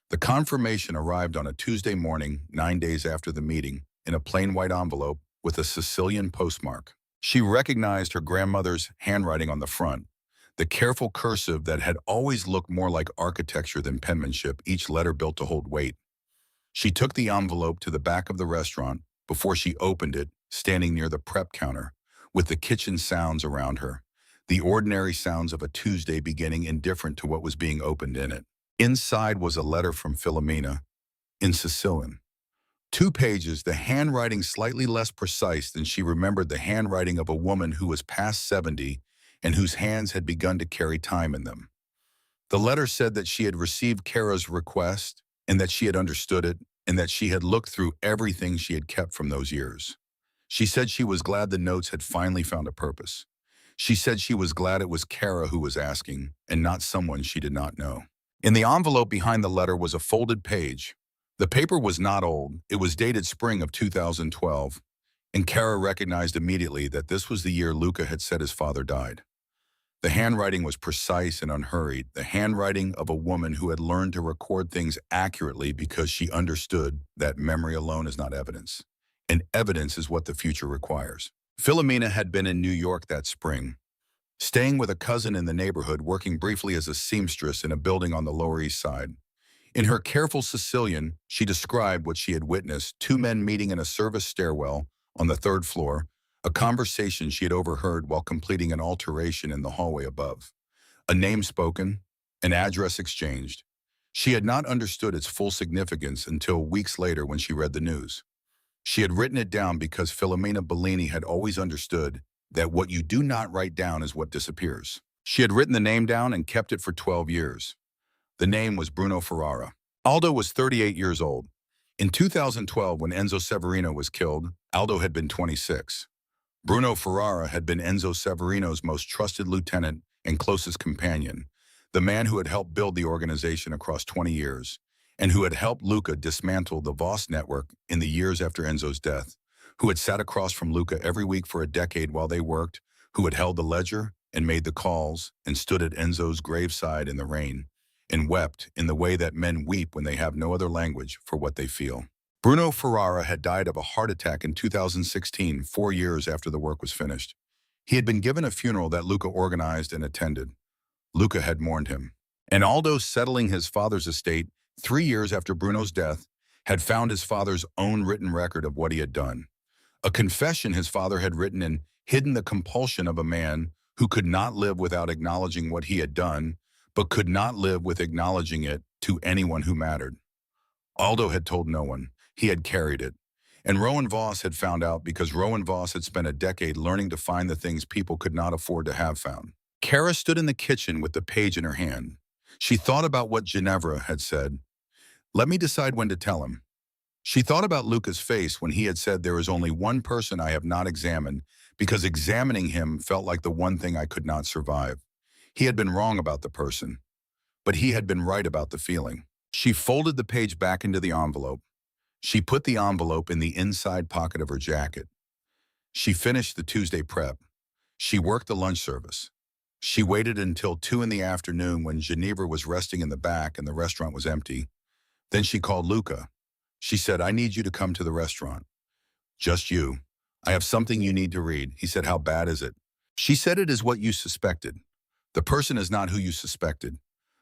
[SPEAKER 2] The confirmation arrived on a Tuesday morning, 9 days after the meeting, in a plain white envelope with a Sicilian postmark. She recognized her grandmother's handwriting on the front, the careful cursive that had always looked more like architecture than penmanship, each letter built to hold weight. She took the envelope to the back of the restaurant before she opened it, standing near the prep counter, with the kitchen sounds around her, the ordinary sounds of a Tuesday beginning indifferent to what was being opened in it. Inside was a letter from Filomena, in Sicilian. 2 pages, the handwriting slightly less precise than she remembered the handwriting of a woman who was past 70 and whose hands had begun to carry time in them. The letter said that she had received Kara's request and that she had understood it and that she had looked through everything she had kept from those years. She said she was glad the notes had finally found a purpose. She said she was glad it was Kara who was asking and not someone she did not know. In the envelope behind the letter was a folded page. The paper was not old. It was dated spring of 2012, and Kara recognized immediately that this was the year Luca had said his father died. The handwriting was precise and unhurried, the handwriting of a woman who had learned to record things accurately because she understood that memory alone is not evidence, and evidence is what the future requires. Filomena had been in New York that spring, staying with a cousin in the neighborhood, working briefly as a seamstress in a building on the Lower East Side. In her careful Sicilian, she described what she had witnessed: 2 men meeting in a service stairwell on the 3rd floor, a conversation she had overheard while completing an alteration in the hallway above, a name spoken, an address exchanged. She had not understood its full significance until weeks later when she read the news. She had written it down because Filomena Bellini had always understood that what you do not write down is what disappears. She had written the name down and kept it for 12 years. The name was Bruno Ferrara. Aldo was 38 years old. In 2012, when Enzo Severino was killed, Aldo had been 26. Bruno Ferrara had been Enzo Severino's most trusted lieutenant and closest companion, the man who had helped build the organization across 20 years, and who had helped Luca dismantle the Voss network in the years after Enzo's death, who had sat across from Luca every week for a decade while they worked, who had held the ledger and made the calls and stood at Enzo's graveside in the rain and wept in the way that men weep when they have no other language for what they feel. Bruno Ferrara had died of a heart attack in 2016, 4 years after the work was finished. He had been given a funeral that Luca organized and attended. Luca had mourned him. And Aldo, settling his father's estate 3 years after Bruno's death, had found his father's own written record of what he had done. A confession his father had written and hidden the compulsion of a man who could not live without acknowledging what he had done, but could not live with acknowledging it to anyone who mattered. Aldo had told no one. He had carried it. And Rowan Voss had found out because Rowan Voss had spent a decade learning to find the things people could not afford to have found. Kara stood in the kitchen with the page in her hand. She thought about what Ginevra had said. Let me decide when to tell him. She thought about Luca's face when he had said, there is only one person I have not examined because examining him felt like the one thing I could not survive. He had been wrong about the person, but he had been right about the feeling. She folded the page back into the envelope. She put the envelope in the inside pocket of her jacket. She finished the Tuesday prep. She worked the lunch service. She waited until 2 in the afternoon when Ginevra was resting in the back and the restaurant was empty. Then she called Luca. She said, I need you to come to the restaurant. Just you. I have something you need to read. He said, how bad is it? She said, it is what you suspected. The person is not who you suspected,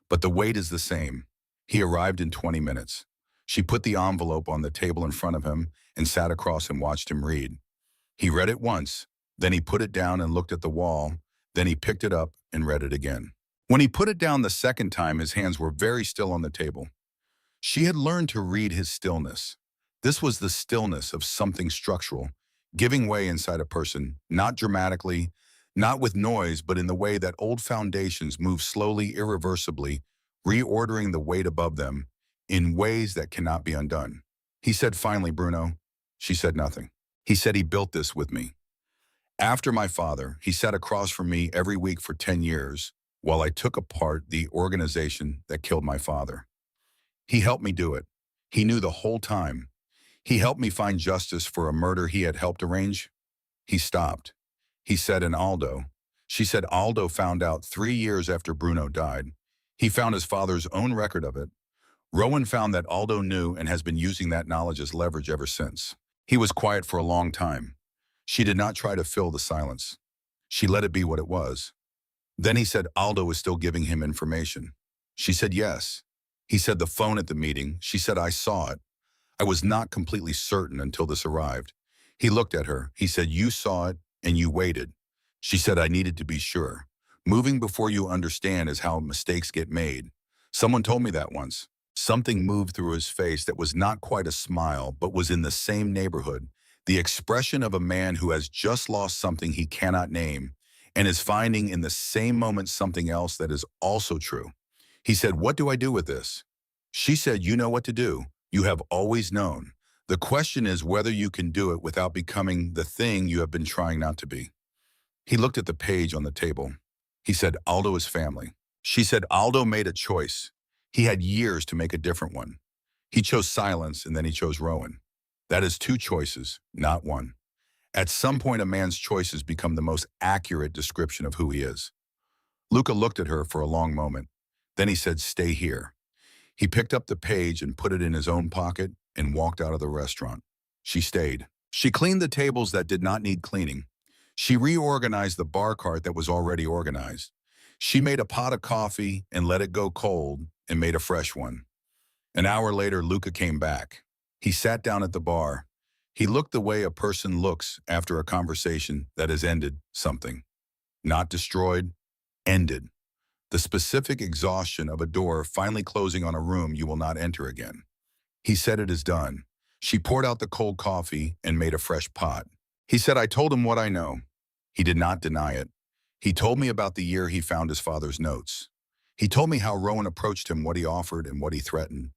[SPEAKER 2] but the weight is the same. He arrived in 20 minutes. She put the envelope on the table in front of him and sat across and watched him read. He read it once, then he put it down and looked at the wall, then he picked it up and read it again. When he put it down the second time, his hands were very still on the table. She had learned to read his stillness. This was the stillness of something structural. giving way inside a person, not dramatically, not with noise, but in the way that old foundations move slowly, irreversibly, reordering the weight above them in ways that cannot be undone. He said, "Finally, Bruno." She said nothing. He said he built this with me. After my father, he sat across from me every week for 10 years while I took apart the organization that killed my father. He helped me do it. He knew the whole time. He helped me find justice for a murder he had helped arrange. He stopped. He said, "And Aldo." She said Aldo found out 3 years after Bruno died. He found his father's own record of it. Rowan found that Aldo knew and has been using that knowledge as leverage ever since. He was quiet for a long time. She did not try to fill the silence. She let it be what it was. Then he said Aldo was still giving him information. She said yes. He said the phone at the meeting. She said I saw it. I was not completely certain until this arrived. He looked at her. He said, "You saw it and you waited." She said, "I needed to be sure. Moving before you understand is how mistakes get made. Someone told me that once." Something moved through his face that was not quite a smile, but was in the same neighborhood. The expression of a man who has just lost something he cannot name and is finding in the same moment something else that is also true. He said, "What do I do with this?" She said, "You know what to do. You have always known. The question is whether you can do it without becoming the thing you have been trying not to be." He looked at the page on the table. He said, "Aldo is family." She said, "Aldo made a choice. He had years to make a different one. He chose silence and then he chose Rowan. That is two choices, not one. At some point, a man's choices become the most accurate description of who he is." Luca looked at her for a long moment. Then he said, "Stay here." He picked up the page and put it in his own pocket and walked out of the restaurant. She stayed. She cleaned the tables that did not need cleaning. She reorganized the bar cart that was already organized. She made a pot of coffee and let it go cold and made a fresh one. An hour later, Luca came back. He sat down at the bar. He looked the way a person looks after a conversation that has ended something. Not destroyed, ended. The specific exhaustion of a door finally closing on a room you will not enter again. He said, "It is done." She poured out the cold coffee and made a fresh pot. He said, "I told him what I know." He did not deny it. He told me about the year he found his father's notes. He told me how Rowan approached him, what he offered and what he threatened.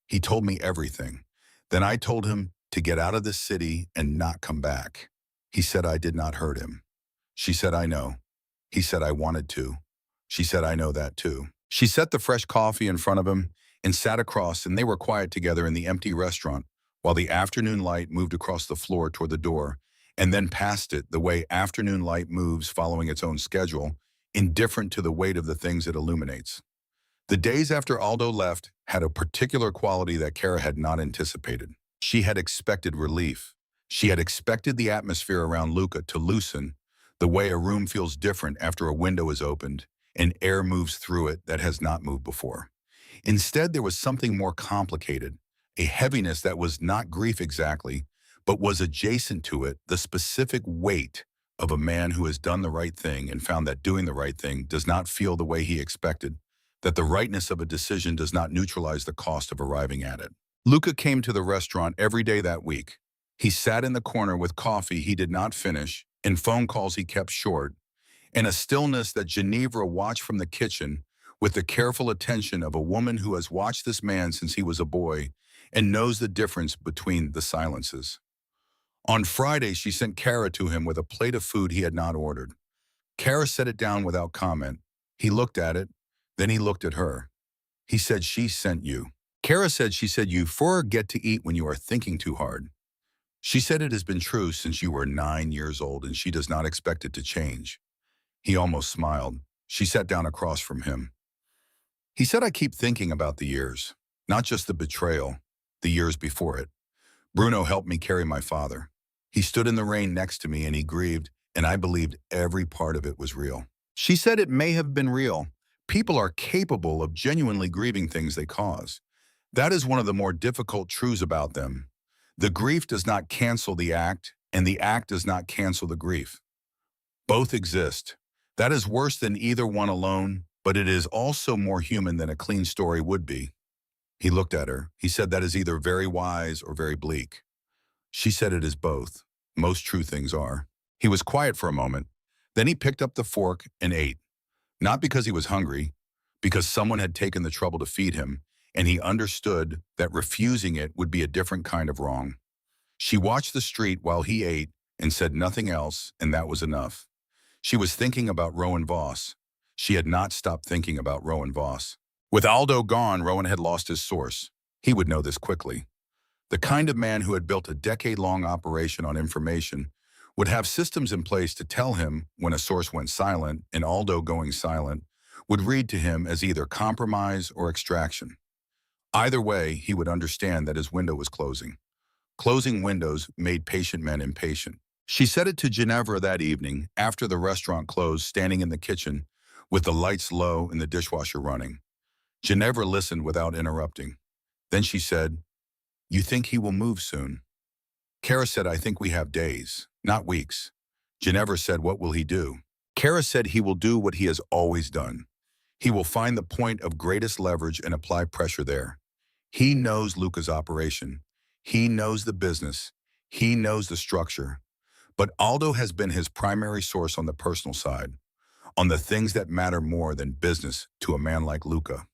[SPEAKER 2] He told me everything. Then I told him to get out of the city and not come back. He said I did not hurt him. She said, "I know." He said, "I wanted to." She said, "I know that too." She set the fresh coffee in front of him and sat across, and they were quiet together in the empty restaurant while the afternoon light moved across the floor toward the door and then past it the way afternoon light moves following its own schedule, indifferent to the weight of the things it illuminates. The days after Aldo left had a particular quality that Kara had not anticipated. She had expected relief. She had expected the atmosphere around Luca to loosen, the way a room feels different after a window is opened and air moves through it that has not moved before. Instead, there was something more complicated, a heaviness that was not grief exactly, but was adjacent to it, the specific weight of a man who has done the right thing and found that doing the right thing does not feel the way he expected, that the rightness of a decision does not neutralize the cost of arriving at it. Luca came to the restaurant every day that week. He sat in the corner with coffee he did not finish and phone calls he kept short, and a stillness that Ginevra watched from the kitchen with the careful attention of a woman who has watched this man since he was a boy and knows the difference between the silences. On Friday, she sent Kara to him with a plate of food he had not ordered. Kara set it down without comment. He looked at it, then he looked at her. He said, "She sent you." Kara said she said you forget to eat when you are thinking too hard. She said it has been true since you were 9 years old and she does not expect it to change. He almost smiled. She sat down across from him. He said, "I keep thinking about the years, not just the betrayal, the years before it. Bruno helped me carry my father. He stood in the rain next to me and he grieved, and I believed every part of it was real." She said it may have been real. People are capable of genuinely grieving things they cause. That is one of the more difficult truths about them. The grief does not cancel the act, and the act does not cancel the grief. Both exist. That is worse than either one alone, but it is also more human than a clean story would be. He looked at her. He said that is either very wise or very bleak. She said it is both. Most true things are. He was quiet for a moment. Then he picked up the fork and ate. Not because he was hungry, because someone had taken the trouble to feed him, and he understood that refusing it would be a different kind of wrong. She watched the street while he ate and said nothing else, and that was enough. She was thinking about Rowan Voss. She had not stopped thinking about Rowan Voss. With Aldo gone, Rowan had lost his source. He would know this quickly. The kind of man who had built a decade-long operation on information would have systems in place to tell him when a source went silent, and Aldo going silent would read to him as either compromise or extraction. Either way, he would understand that his window was closing. Closing windows made patient men impatient. She said it to Ginevra that evening, after the restaurant closed, standing in the kitchen with the lights low and the dishwasher running. Ginevra listened without interrupting. Then she said, "You think he will move soon?" Kara said, "I think we have days, not weeks." Ginevra said, "What will he do?" Kara said, "He will do what he has always done. He will find the point of greatest leverage and apply pressure there. He knows Luca's operation. He knows the business. He knows the structure. But Aldo has been his primary source on the personal side, on the things that matter more than business to a man like Luca."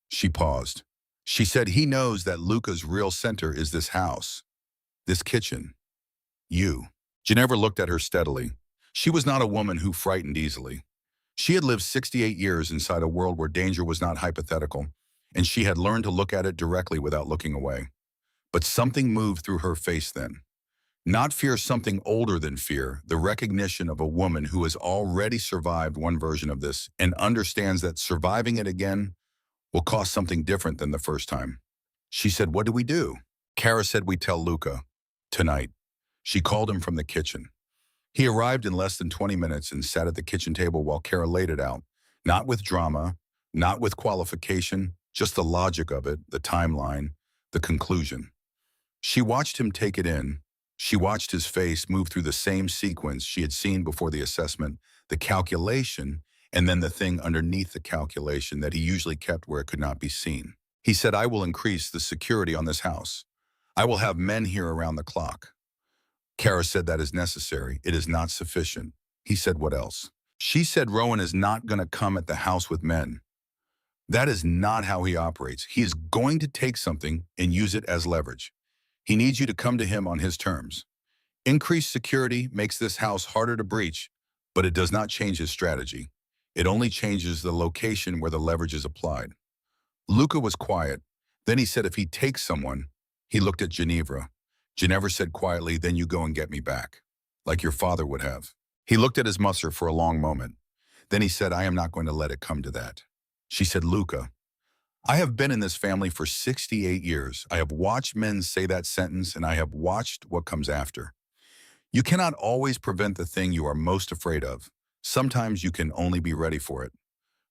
[SPEAKER 2] She paused. She said, "He knows that Luca's real center is this house, this kitchen, you." Ginevra looked at her steadily. She was not a woman who frightened easily. She had lived 68 years inside a world where danger was not hypothetical, and she had learned to look at it directly without looking away. But something moved through her face then. Not fear, something older than fear, the recognition of a woman who has already survived one version of this and understands that surviving it again will cost something different than the first time. She said, "What do we do?" Kara said, "We tell Luca. Tonight." She called him from the kitchen. He arrived in less than 20 minutes and sat at the kitchen table while Kara laid it out. Not with drama, not with qualification, just the logic of it, the timeline, the conclusion. She watched him take it in. She watched his face move through the same sequence she had seen before the assessment, the calculation, and then the thing underneath the calculation that he usually kept where it could not be seen. He said, "I will increase the security on this house. I will have men here around the clock." Kara said, "That is necessary. It is not sufficient." He said, "What else?" She said, "Rowan is not going to come at the house with men. That is not how he operates. He is going to take something and use it as leverage. He needs you to come to him on his terms. Increased security makes this house harder to breach, but it does not change his strategy. It only changes the location where the leverage is applied." Luca was quiet. Then he said, "If he takes someone," he looked at Ginevra. Ginevra said quietly, "Then you go and get me back, like your father would have." He looked at his muster for a long moment. Then he said, "I am not going to let it come to that." She said, "Luca, I have been in this family for 68 years. I have watched men say that sentence, and I have watched what comes after. You cannot always prevent the thing you are most afraid of. Sometimes you can only be ready for it."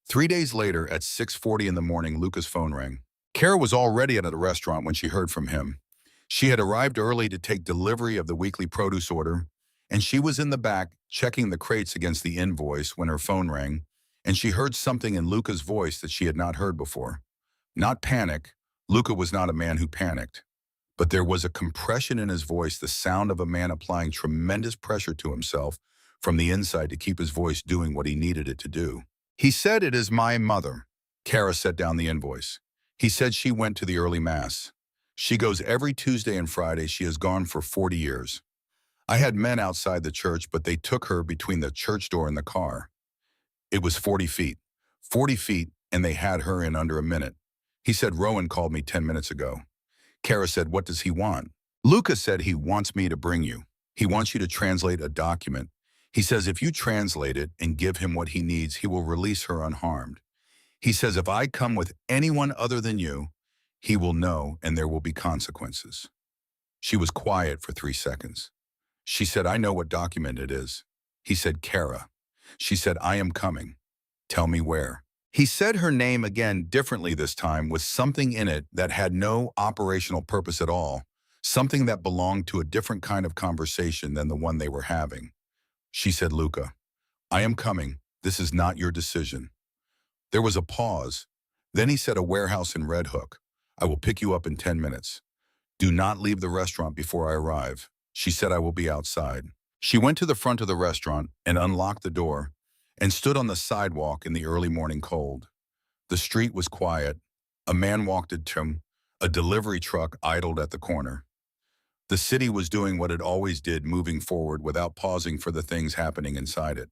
[SPEAKER 2] 3 days later, at 6:40 in the morning, Luca's phone rang. Kara was already at a restaurant when she heard from him. She had arrived early to take delivery of the weekly produce order, and she was in the back checking the crates against the invoice when her phone rang, and she heard something in Luca's voice that she had not heard before. Not panic. Luca was not a man who panicked. But there was a compression in his voice, the sound of a man applying tremendous pressure to himself from the inside to keep his voice doing what he needed it to do. He said, "It is my mother." Kara set down the invoice. He said she went to the early mass. She goes every Tuesday and Friday. She has gone for 40 years. I had men outside the church, but they took her between the church door and the car. It was 40 feet. 40 feet, and they had her in under a minute. He said, "Rowan called me 10 minutes ago." Kara said, "What does he want?" Luca said, "He wants me to bring you. He wants you to translate a document. He says if you translate it and give him what he needs, he will release her unharmed. He says if I come with anyone other than you, he will know and there will be consequences." She was quiet for 3 seconds. She said, "I know what document it is." He said, "Kara." She said, "I am coming. Tell me where." He said her name again, differently this time, with something in it that had no operational purpose at all, something that belonged to a different kind of conversation than the one they were having. She said, "Luca, I am coming. This is not your decision." There was a pause. Then he said, "A warehouse in Red Hook. I will pick you up in 10 minutes. Do not leave the restaurant before I arrive." She said, I will be outside. She went to the front of the restaurant and unlocked the door and stood on the sidewalk in the early morning cold. The street was quiet. A man walked at him. A delivery truck idled at the corner. The city was doing what it always did, moving forward without pausing for the things happening inside it.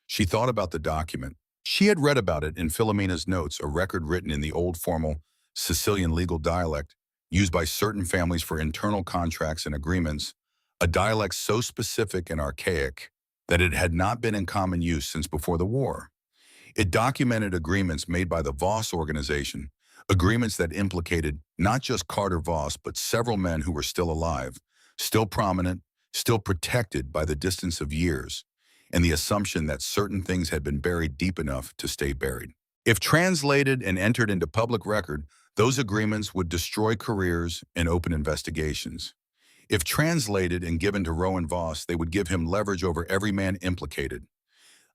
[SPEAKER 2] She thought about the document. She had read about it in Philomena's notes, a record written in the old formal Sicilian legal dialect used by certain families for internal contracts and agreements, a dialect so specific and archaic that it had not been in common use since before the war. It documented agreements made by the Voss organization, agreements that implicated not just Carter Voss, but several men who were still alive, still prominent, still protected by the distance of years, and the assumption that certain things had been buried deep enough to stay buried. If translated and entered into public record, those agreements would destroy careers and open investigations. If translated and given to Rowan Voss, they would give him leverage over every man implicated.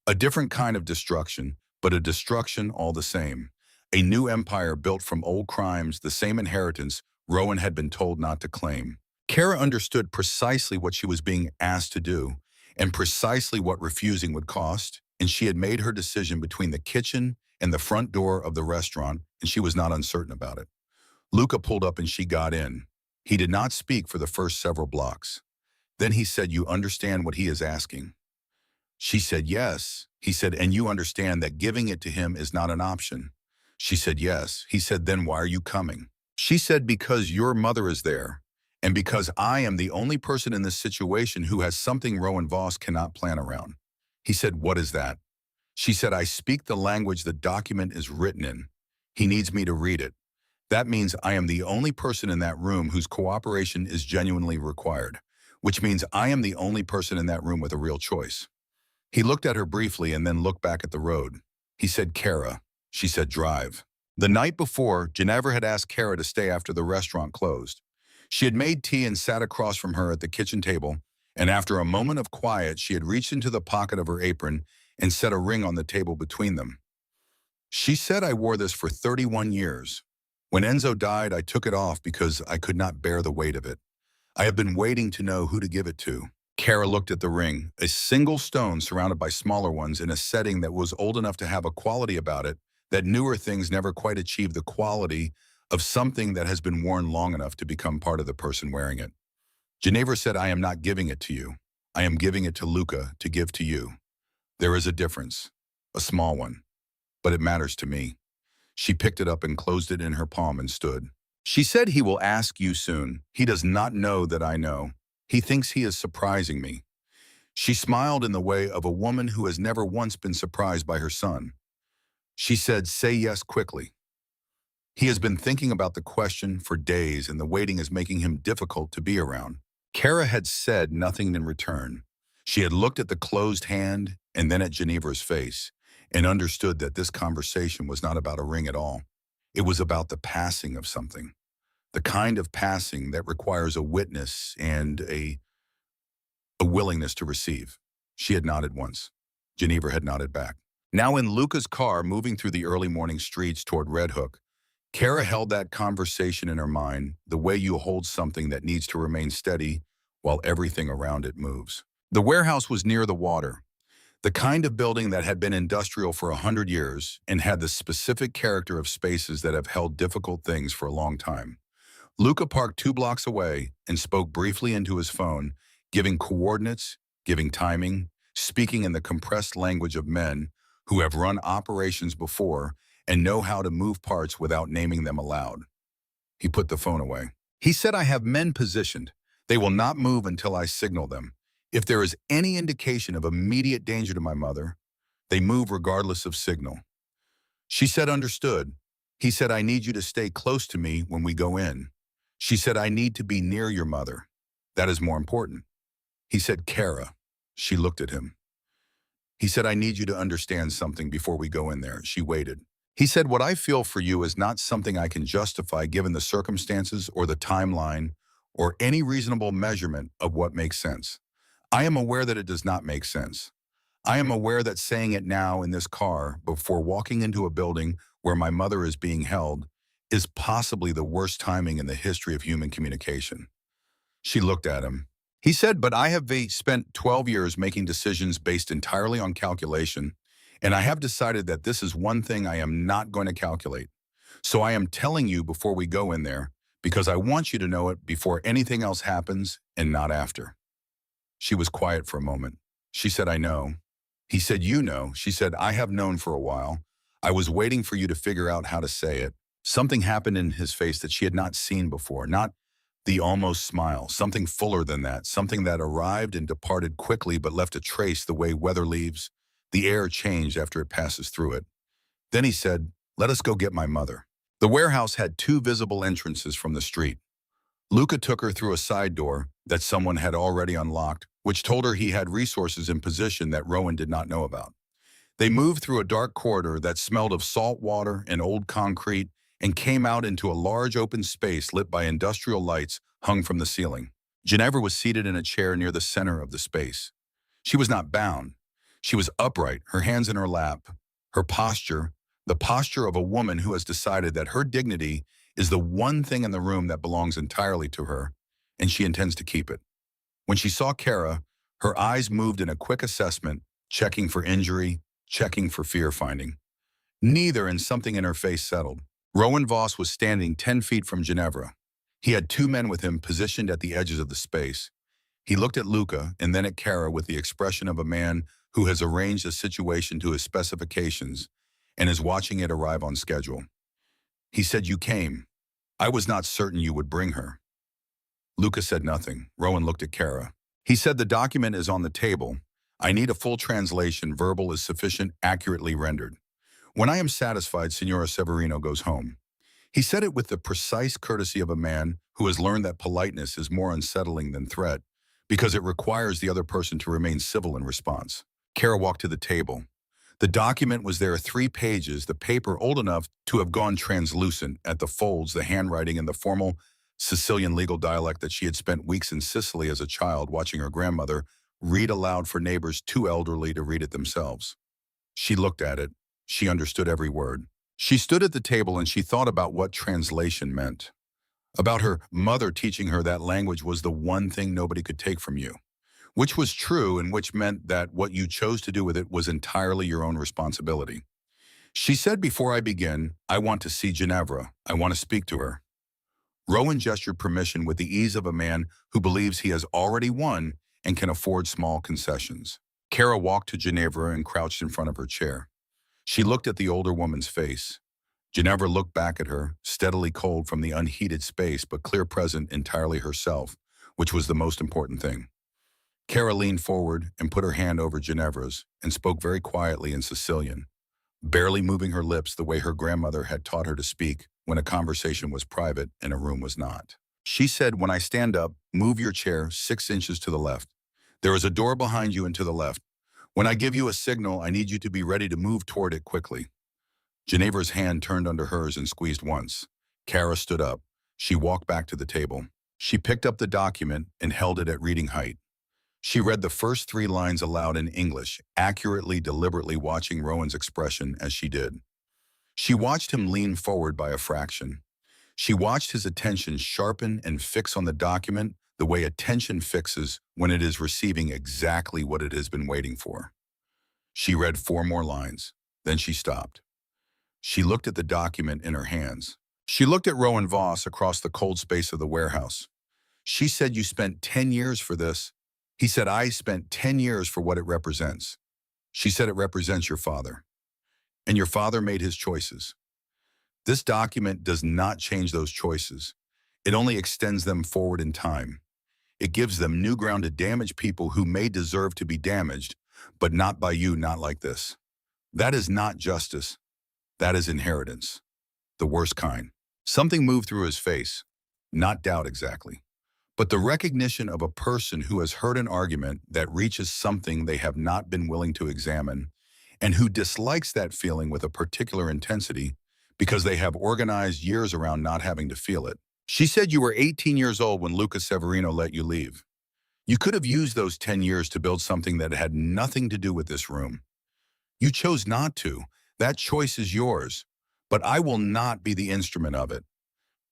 [SPEAKER 2] A different kind of destruction, but a destruction all the same. A new empire built from old crimes, the same inheritance Rowan had been told not to claim. Kara understood precisely what she was being asked to do, and precisely what refusing would cost, and she had made her decision between the kitchen and the front door of the restaurant, and she was not uncertain about it. Luca pulled up and she got in. He did not speak for the first several blocks. Then he said, "You understand what he is asking?" She said, "Yes." He said, "And you understand that giving it to him is not an option?" She said, "Yes." He said, "Then why are you coming?" She said, "Because your mother is there, and because I am the only person in this situation who has something Rowan Voss cannot plan around." He said, "What is that?" She said, "I speak the language the document is written in. He needs me to read it. That means I am the only person in that room whose cooperation is genuinely required, which means I am the only person in that room with a real choice." He looked at her briefly and then looked back at the road. He said, "Kara." She said, "Drive." The night before, Ginevra had asked Kara to stay after the restaurant closed. She had made tea and sat across from her at the kitchen table, and after a moment of quiet, she had reached into the pocket of her apron and set a ring on the table between them. She said, "I wore this for 31 years. When Enzo died, I took it off because I could not bear the weight of it. I have been waiting to know who to give it to." Kara looked at the ring, a single stone surrounded by smaller ones in a setting that was old enough to have a quality about it that newer things never quite achieve the quality of something that has been worn long enough to become part of the person wearing it. Ginevra said, "I am not giving it to you. I am giving it to Luca to give to you. There is a difference, a small one, but it matters to me." She picked it up and closed it in her palm and stood. She said, "He will ask you soon. He does not know that I know. He thinks he is surprising me." She smiled in the way of a woman who has never once been surprised by her son. She said, "Say yes quickly." He has been thinking about the question for days, and the waiting is making him difficult to be around. Kara had said nothing in return. She had looked at the closed hand and then at Ginevra's face, and understood that this conversation was not about a ring at all. It was about the passing of something. The kind of passing that requires a witness and a willingness to receive. She had nodded once. Ginevra had nodded back. Now in Luca's car, moving through the early morning streets toward Red Hook, Kara held that conversation in her mind, the way you hold something that needs to remain steady while everything around it moves. The warehouse was near the water, the kind of building that had been industrial for 100 years and had the specific character of spaces that have held difficult things for a long time. Luca parked 2 blocks away and spoke briefly into his phone, giving coordinates, giving timing, speaking in the compressed language of men who have run operations before and know how to move parts without naming them aloud. He put the phone away. He said, "I have men positioned. They will not move until I signal them. If there is any indication of immediate danger to my mother, they move regardless of signal." She said, "Understood." He said, "I need you to stay close to me when we go in." She said, "I need to be near your mother. That is more important." He said, "Kara." She looked at him. He said, "I need you to understand something before we go in there." She waited. He said, "What I feel for you is not something I can justify given the circumstances or the timeline or any reasonable measurement of what makes sense. I am aware that it does not make sense. I am aware that saying it now in this car before walking into a building where my mother is being held is possibly the worst timing in the history of human communication." She looked at him. He said, but I have spent 12 years making decisions based entirely on calculation, and I have decided that this is one thing I am not going to calculate. So I am telling you before we go in there, because I want you to know it before anything else happens and not after. She was quiet for a moment. She said, I know. He said, you know. She said, I have known for a while. I was waiting for you to figure out how to say it. Something happened in his face that she had not seen before, not the almost smile, something fuller than that, something that arrived and departed quickly but left a trace the way weather leaves. The air changed after it passes through it. Then he said, let us go get my mother. The warehouse had two visible entrances from the street. Luca took her through a side door that someone had already unlocked, which told her he had resources in position that Rowan did not know about. They moved through a dark corridor that smelled of salt water and old concrete and came out into a large open space lit by industrial lights hung from the ceiling. Ginevra was seated in a chair near the center of the space. She was not bound. She was upright, her hands in her lap. Her posture, the posture of a woman who has decided that her dignity is the one thing in the room that belongs entirely to her, and she intends to keep it. When she saw Kara, her eyes moved in a quick assessment, checking for injury, checking for fear-finding. Neither, and something in her face settled. Rowan Voss was standing 10 feet from Ginevra. He had two men with him positioned at the edges of the space. He looked at Luca and then at Kara with the expression of a man who has arranged a situation to his specifications and is watching it arrive on schedule. He said, you came. I was not certain you would bring her. Luca said nothing. Rowan looked at Kara. He said, the document is on the table. I need a full translation. Verbal is sufficient, accurately rendered. When I am satisfied, Signora Severino goes home. He said it with the precise courtesy of a man who has learned that politeness is more unsettling than threat, because it requires the other person to remain civil in response. Kara walked to the table. The document was there 3 pages, the paper old enough to have gone translucent at the folds, the handwriting in the formal Sicilian legal dialect that she had spent weeks in Sicily as a child watching her grandmother read aloud for neighbors too elderly to read it themselves. She looked at it. She understood every word. She stood at the table and she thought about what translation meant. About her mother teaching her that language was the one thing nobody could take from you, which was true and which meant that what you chose to do with it was entirely your own responsibility. She said, before I begin, I want to see Ginevra. I want to speak to her. Rowan gestured permission with the ease of a man who believes he has already won and can afford small concessions. Kara walked to Ginevra and crouched in front of her chair. She looked at the older woman's face. Ginevra looked back at her, steadily cold from the unheated space, but clear present entirely herself, which was the most important thing. Kara leaned forward and put her hand over Ginevra's and spoke very quietly in Sicilian, barely moving her lips the way her grandmother had taught her to speak when a conversation was private and a room was not. She said, when I stand up, move your chair 6 inches to the left. There is a door behind you and to the left. When I give you a signal, I need you to be ready to move toward it quickly. Ginevra's hand turned under hers and squeezed once. Kara stood up. She walked back to the table. She picked up the document and held it at reading height. She read the first 3 lines aloud in English, accurately, deliberately watching Rowan's expression as she did. She watched him lean forward by a fraction. She watched his attention sharpen and fix on the document the way attention fixes when it is receiving exactly what it has been waiting for. She read 4 more lines. Then she stopped. She looked at the document in her hands. She looked at Rowan Voss across the cold space of the warehouse. She said, you spent 10 years for this. He said, I spent 10 years for what it represents. She said, it represents your father. And your father made his choices. This document does not change those choices. It only extends them forward in time. It gives them new ground to damage people who may deserve to be damaged, but not by you, not like this. That is not justice. That is inheritance. The worst kind. Something moved through his face. Not doubt exactly, but the recognition of a person who has heard an argument that reaches something they have not been willing to examine, and who dislikes that feeling with a particular intensity because they have organized years around not having to feel it. She said you were 18 years old when Luca Severino let you leave. You could have used those 10 years to build something that had nothing to do with this room. You chose not to. That choice is yours, but I will not be the instrument of it.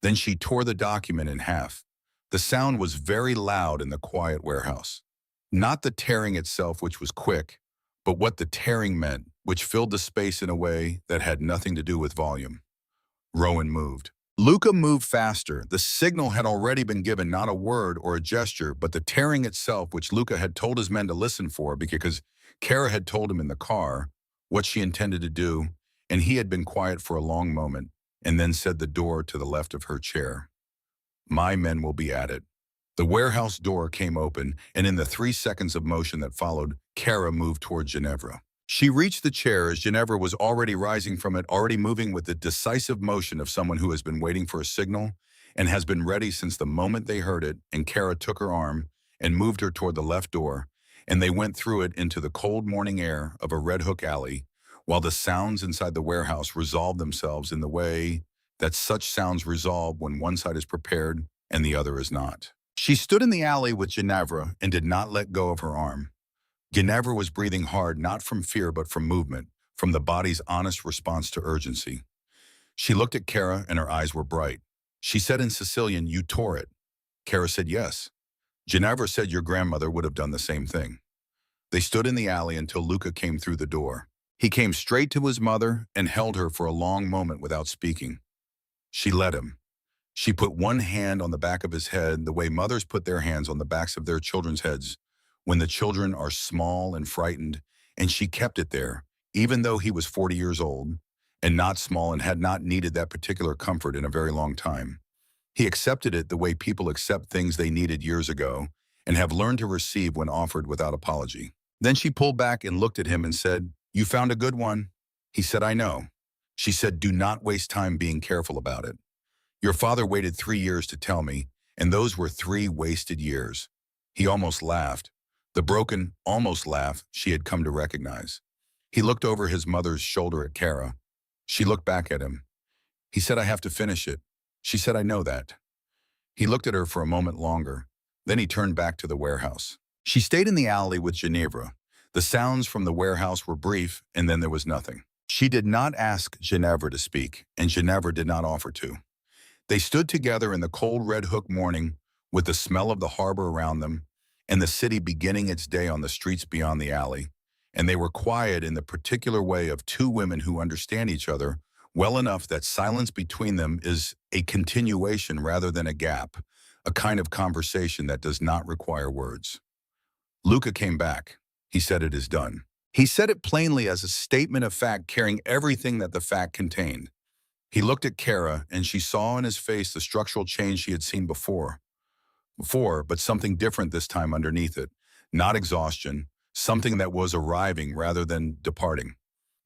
[SPEAKER 2] Then she tore the document in half. The sound was very loud in the quiet warehouse. Not the tearing itself, which was quick, but what the tearing meant, which filled the space in a way that had nothing to do with volume. Rowan moved. Luca moved faster. The signal had already been given, not a word or a gesture, but the tearing itself, which Luca had told his men to listen for because Kara had told him in the car what she intended to do, and he had been quiet for a long moment, and then said the door to the left of her chair. My men will be at it. The warehouse door came open, and in the 3 seconds of motion that followed, Kara moved toward Ginevra. She reached the chair as Ginevra was already rising from it, already moving with the decisive motion of someone who has been waiting for a signal and has been ready since the moment they heard it, and Kara took her arm and moved her toward the left door, and they went through it into the cold morning air of a Red Hook alley, while the sounds inside the warehouse resolved themselves in the way that such sounds resolve when one side is prepared and the other is not. She stood in the alley with Ginevra and did not let go of her arm. Ginevra was breathing hard, not from fear but from movement, from the body's honest response to urgency. She looked at Kara and her eyes were bright. She said in Sicilian, "You tore it." Kara said yes. Ginevra said your grandmother would have done the same thing. They stood in the alley until Luca came through the door. He came straight to his mother and held her for a long moment without speaking. She let him. She put one hand on the back of his head the way mothers put their hands on the backs of their children's heads when the children are small and frightened, and she kept it there, even though he was 40 years old and not small and had not needed that particular comfort in a very long time. He accepted it the way people accept things they needed years ago and have learned to receive when offered without apology. Then she pulled back and looked at him and said, "You found a good one." He said, "I know." She said, "Do not waste time being careful about it. Your father waited 3 years to tell me, and those were 3 wasted years." He almost laughed, the broken, almost laugh she had come to recognize. He looked over his mother's shoulder at Kara. She looked back at him. He said, "I have to finish it." She said, "I know that." He looked at her for a moment longer. Then he turned back to the warehouse. She stayed in the alley with Ginevra. The sounds from the warehouse were brief, and then there was nothing. She did not ask Ginevra to speak, and Ginevra did not offer to. They stood together in the cold Red Hook morning with the smell of the harbor around them and the city beginning its day on the streets beyond the alley, and they were quiet in the particular way of 2 women who understand each other well enough that silence between them is a continuation rather than a gap, a kind of conversation that does not require words. Luca came back. He said, "It is done." He said it plainly as a statement of fact carrying everything that the fact contained. He looked at Kara, and she saw in his face the structural change she had seen before, but something different this time underneath it. Not exhaustion, something that was arriving rather than departing.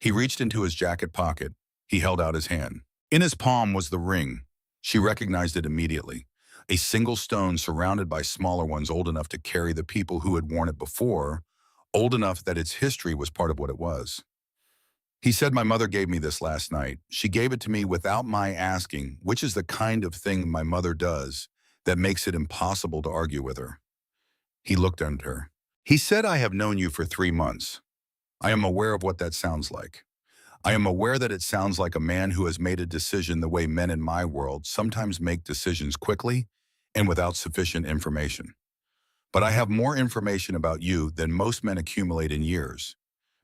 [SPEAKER 2] He reached into his jacket pocket. He held out his hand. In his palm was the ring. She recognized it immediately. A single stone surrounded by smaller ones old enough to carry the people who had worn it before, old enough that its history was part of what it was. He said, "My mother gave me this last night. She gave it to me without my asking, which is the kind of thing my mother does that makes it impossible to argue with her." He looked at her. He said, "I have known you for 3 months. I am aware of what that sounds like. I am aware that it sounds like a man who has made a decision the way men in my world sometimes make decisions quickly and without sufficient information. But I have more information about you than most men accumulate in years.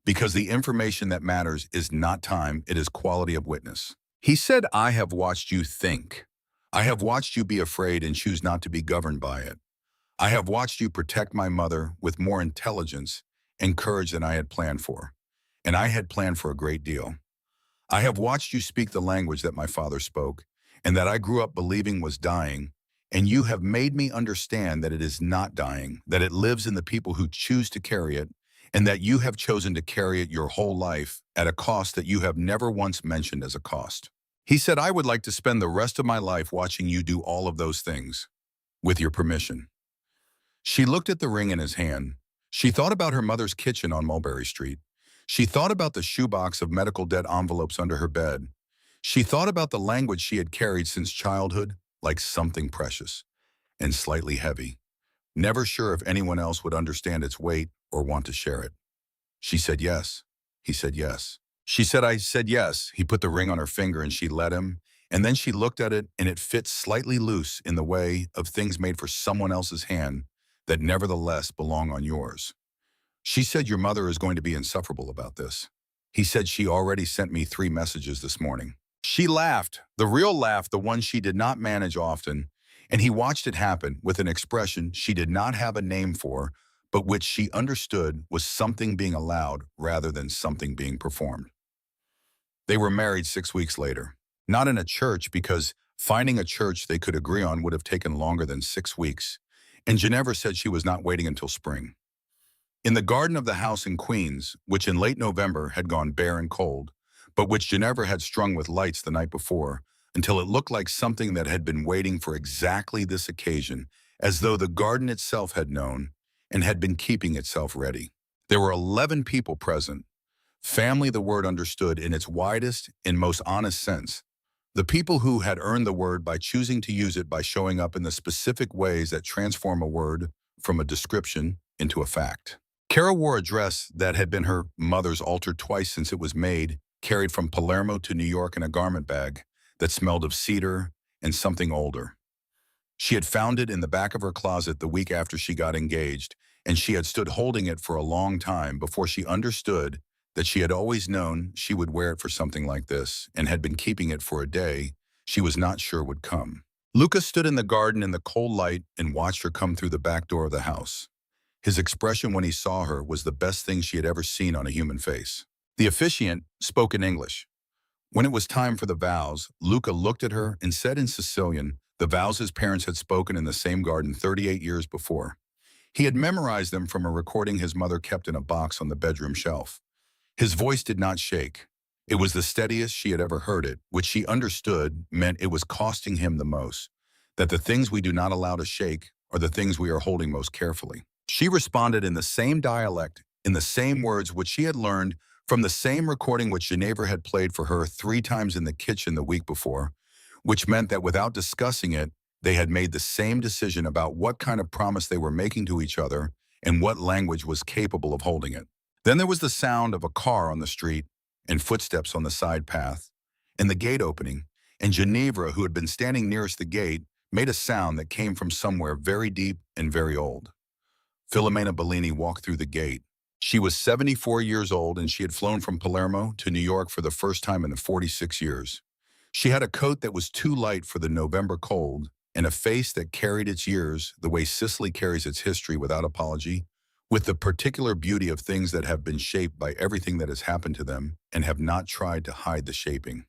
[SPEAKER 2] Because the information that matters is not time, it is quality of witness." He said, "I have watched you think. I have watched you be afraid and choose not to be governed by it. I have watched you protect my mother with more intelligence and courage than I had planned for. And I had planned for a great deal. I have watched you speak the language that my father spoke and that I grew up believing was dying, and you have made me understand that it is not dying, that it lives in the people who choose to carry it, and that you have chosen to carry it your whole life at a cost that you have never once mentioned as a cost." He said, "I would like to spend the rest of my life watching you do all of those things, with your permission." She looked at the ring in his hand. She thought about her mother's kitchen on Mulberry Street. She thought about the shoebox of medical debt envelopes under her bed. She thought about the language she had carried since childhood, like something precious and slightly heavy, never sure if anyone else would understand its weight or want to share it. She said yes. He said yes. She said, "I said yes." He put the ring on her finger and she let him, And then she looked at it and it fit slightly loose in the way of things made for someone else's hand that nevertheless belong on yours. She said your mother is going to be insufferable about this. He said she already sent me 3 messages this morning. She laughed, the real laugh, the one she did not manage often, and he watched it happen with an expression she did not have a name for, but which she understood was something being allowed rather than something being performed. They were married 6 weeks later. Not in a church, because finding a church they could agree on would have taken longer than 6 weeks, and Ginevra said she was not waiting until spring. In the garden of the house in Queens, which in late November had gone bare and cold, but which Ginevra had strung with lights the night before, until it looked like something that had been waiting for exactly this occasion, as though the garden itself had known and had been keeping itself ready. There were 11 people present. Family, the word understood in its widest and most honest sense. The people who had earned the word by choosing to use it by showing up in the specific ways that transform a word from a description into a fact. Kara wore a dress that had been her mother's, altered twice since it was made, carried from Palermo to New York in a garment bag that smelled of cedar and something older. She had found it in the back of her closet the week after she got engaged, and she had stood holding it for a long time before she understood that she had always known she would wear it for something like this, and had been keeping it for a day she was not sure would come. Luca stood in the garden in the cold light and watched her come through the back door of the house. His expression when he saw her was the best thing she had ever seen on a human face. The officiant spoke in English. When it was time for the vows, Luca looked at her and said in Sicilian the vows his parents had spoken in the same garden 38 years before. He had memorized them from a recording his mother kept in a box on the bedroom shelf. His voice did not shake. It was the steadiest she had ever heard it, which she understood meant it was costing him the most, that the things we do not allow to shake are the things we are holding most carefully. She responded in the same dialect, in the same words which she had learned from the same recording which Ginevra had played for her 3 times in the kitchen the week before, which meant that without discussing it, they had made the same decision about what kind of promise they were making to each other and what language was capable of holding it. Then there was the sound of a car on the street and footsteps on the side path, and the gate opening, and Ginevra, who had been standing nearest the gate, made a sound that came from somewhere very deep and very old. Filomena Bellini walked through the gate. She was 74 years old, and she had flown from Palermo to New York for the first time in 46 years. She had a coat that was too light for the November cold, and a face that carried its years the way Sicily carries its history without apology, with the particular beauty of things that have been shaped by everything that has happened to them and have not tried to hide the shaping.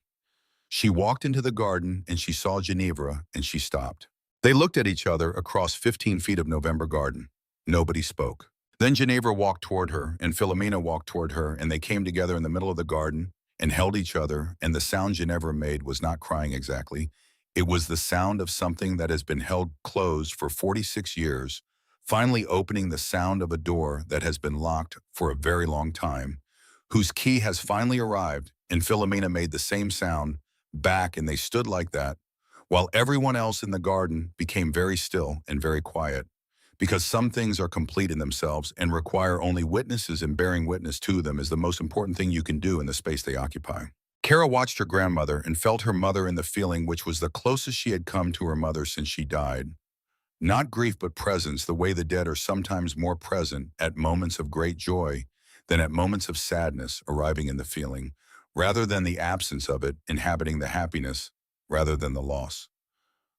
[SPEAKER 2] She walked into the garden and she saw Ginevra and she stopped. They looked at each other across 15 feet of November garden. Nobody spoke. Then Ginevra walked toward her and Filomena walked toward her, and they came together in the middle of the garden and held each other, and the sound Ginevra made was not crying exactly. It was the sound of something that has been held closed for 46 years, finally opening, the sound of a door that has been locked for a very long time, whose key has finally arrived, and Filomena made the same sound back, and they stood like that, while everyone else in the garden became very still and very quiet, because some things are complete in themselves and require only witnesses, and bearing witness to them is the most important thing you can do in the space they occupy. Kara watched her grandmother and felt her mother in the feeling which was the closest she had come to her mother since she died. Not grief but presence, the way the dead are sometimes more present at moments of great joy than at moments of sadness, arriving in the feeling, rather than the absence of it, inhabiting the happiness rather than the loss.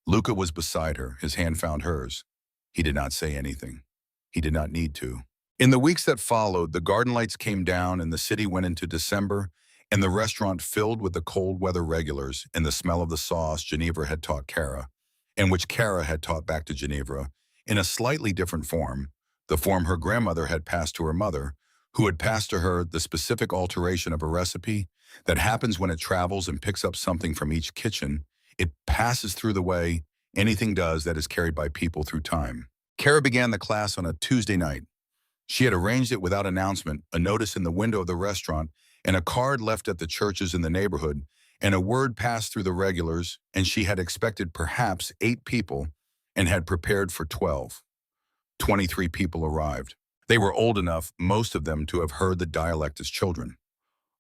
[SPEAKER 2] Luca was beside her, his hand found hers. He did not say anything. He did not need to. In the weeks that followed, the garden lights came down and the city went into December, and the restaurant filled with the cold weather regulars and the smell of the sauce Ginevra had taught Kara, and which Kara had taught back to Ginevra in a slightly different form, the form her grandmother had passed to her mother, who had passed to her the specific alteration of a recipe that happens when it travels and picks up something from each kitchen. It passes through the way anything does that is carried by people through time. Kara began the class on a Tuesday night. She had arranged it without announcement, a notice in the window of the restaurant, and a card left at the churches in the neighborhood, and a word passed through the regulars, and she had expected perhaps 8 people and had prepared for 12. 23 people arrived. They were old enough, most of them, to have heard the dialect as children.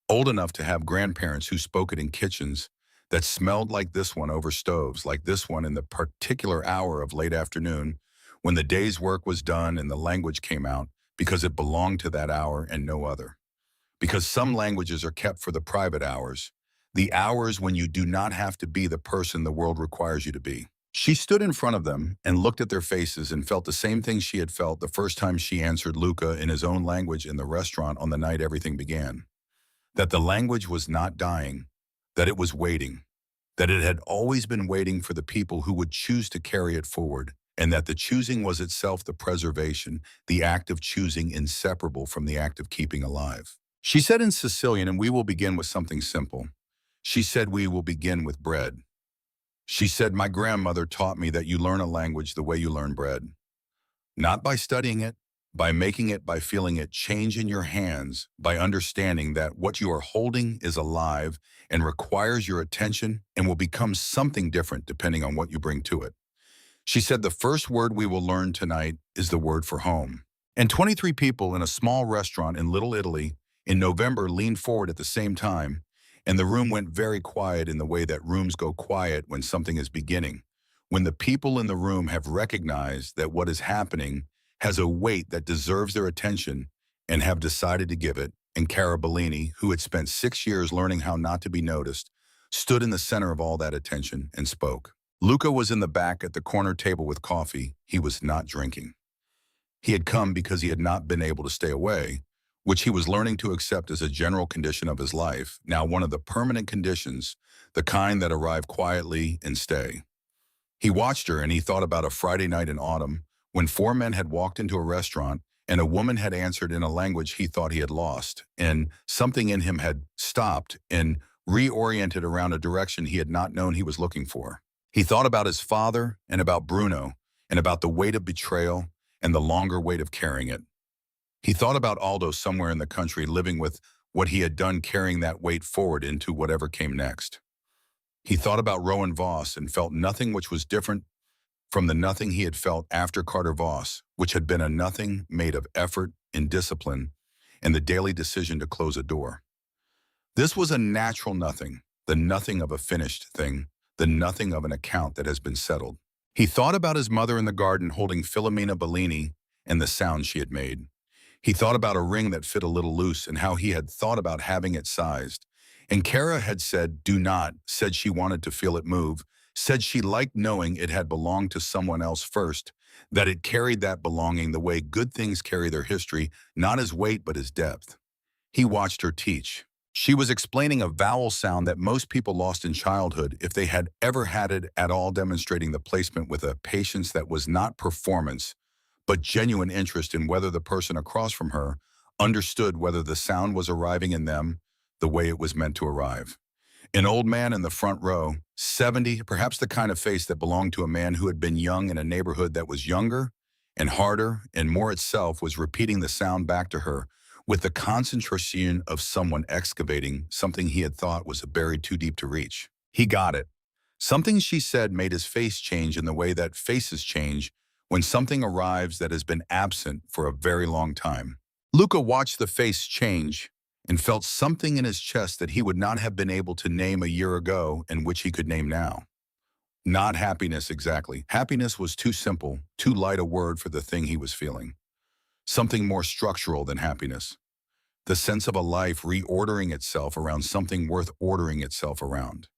[SPEAKER 2] Old enough to have grandparents who spoke it in kitchens that smelled like this one over stoves, like this one in the particular hour of late afternoon when the day's work was done and the language came out because it belonged to that hour and no other. Because some languages are kept for the private hours, the hours when you do not have to be the person the world requires you to be. She stood in front of them and looked at their faces and felt the same thing she had felt the first time she answered Luca in his own language in the restaurant on the night everything began. That the language was not dying, that it was waiting, that it had always been waiting for the people who would choose to carry it forward, and that the choosing was itself the preservation, the act of choosing inseparable from the act of keeping alive. She said in Sicilian, and we will begin with something simple. She said, we will begin with bread. She said, my grandmother taught me that you learn a language the way you learn bread. Not by studying it, by making it, by feeling it change in your hands, by understanding that what you are holding is alive and requires your attention and will become something different depending on what you bring to it. She said the first word we will learn tonight is the word for home. And 23 people in a small restaurant in Little Italy in November leaned forward at the same time, and the room went very quiet in the way that rooms go quiet when something is beginning, when the people in the room have recognized that what is happening has a weight that deserves their attention and have decided to give it. And Cara Bellini, who had spent 6 years learning how not to be noticed, stood in the center of all that attention and spoke. Luca was in the back at the corner table with coffee. He was not drinking. He had come because he had not been able to stay away, which he was learning to accept as a general condition of his life, now one of the permanent conditions, the kind that arrive quietly and stay. He watched her and he thought about a Friday night in autumn when 4 men had walked into a restaurant and a woman had answered in a language he thought he had lost, and something in him had stopped and reoriented around a direction he had not known he was looking for. He thought about his father and about Bruno and about the weight of betrayal and the longer weight of carrying it. He thought about Aldo somewhere in the country living with what he had done, carrying that weight forward into whatever came next. He thought about Rowan Voss and felt nothing which was different from the nothing he had felt after Carter Voss, which had been a nothing made of effort and discipline and the daily decision to close a door. This was a natural nothing, the nothing of a finished thing, the nothing of an account that has been settled. He thought about his mother in the garden holding Filomena Bellini and the sound she had made. He thought about a ring that fit a little loose and how he had thought about having it sized. And Cara had said, do not, said she wanted to feel it move, said she liked knowing it had belonged to someone else first, that it carried that belonging the way good things carry their history, not as weight but as depth. He watched her teach. She was explaining a vowel sound that most people lost in childhood if they had ever had it at all, demonstrating the placement with a patience that was not performance, but genuine interest in whether the person across from her understood whether the sound was arriving in them the way it was meant to arrive. An old man in the front row, 70, perhaps the kind of face that belonged to a man who had been young in a neighborhood that was younger and harder and more itself, was repeating the sound back to her with the concentration of someone excavating something he had thought was buried too deep to reach. He got it. Something she said made his face change in the way that faces change when something arrives that has been absent for a very long time. Luca watched the face change and felt something in his chest that he would not have been able to name a year ago and which he could name now. Not happiness exactly. Happiness was too simple, too light a word for the thing he was feeling. Something more structural than happiness. The sense of a life reordering itself around something worth ordering itself around.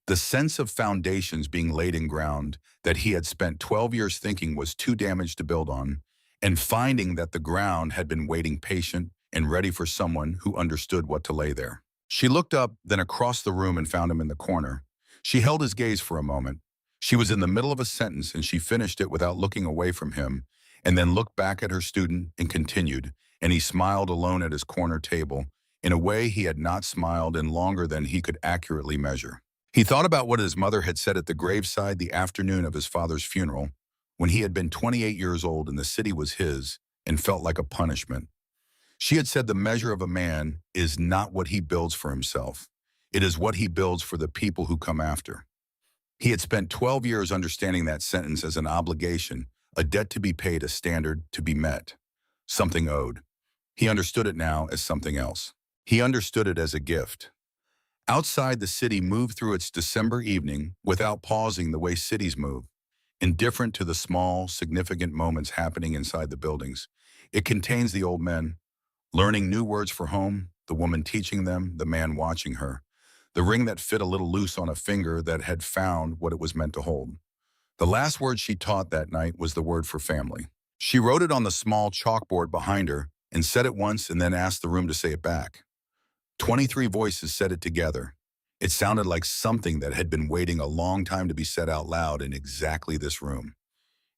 [SPEAKER 2] The sense of foundations being laid in ground that he had spent 12 years thinking was too damaged to build on, and finding that the ground had been waiting patient and ready for someone who understood what to lay there. She looked up, then across the room, and found him in the corner. She held his gaze for a moment. She was in the middle of a sentence and she finished it without looking away from him, and then looked back at her student and continued, and he smiled alone at his corner table in a way he had not smiled in longer than he could accurately measure. He thought about what his mother had said at the graveside the afternoon of his father's funeral, when he had been 28 years old and the city was his and felt like a punishment. She had said the measure of a man is not what he builds for himself. It is what he builds for the people who come after. He had spent 12 years understanding that sentence as an obligation, a debt to be paid, a standard to be met, something owed. He understood it now as something else. He understood it as a gift. Outside, the city moved through its December evening without pausing the way cities move, indifferent to the small, significant moments happening inside the buildings. It contains the old men, learning new words for home, the woman teaching them, the man watching her, the ring that fit a little loose on a finger that had found what it was meant to hold. The last word she taught that night was the word for family. She wrote it on the small chalkboard behind her and said it once and then asked the room to say it back. 23 voices said it together. It sounded like something that had been waiting a long time to be said out loud in exactly this room.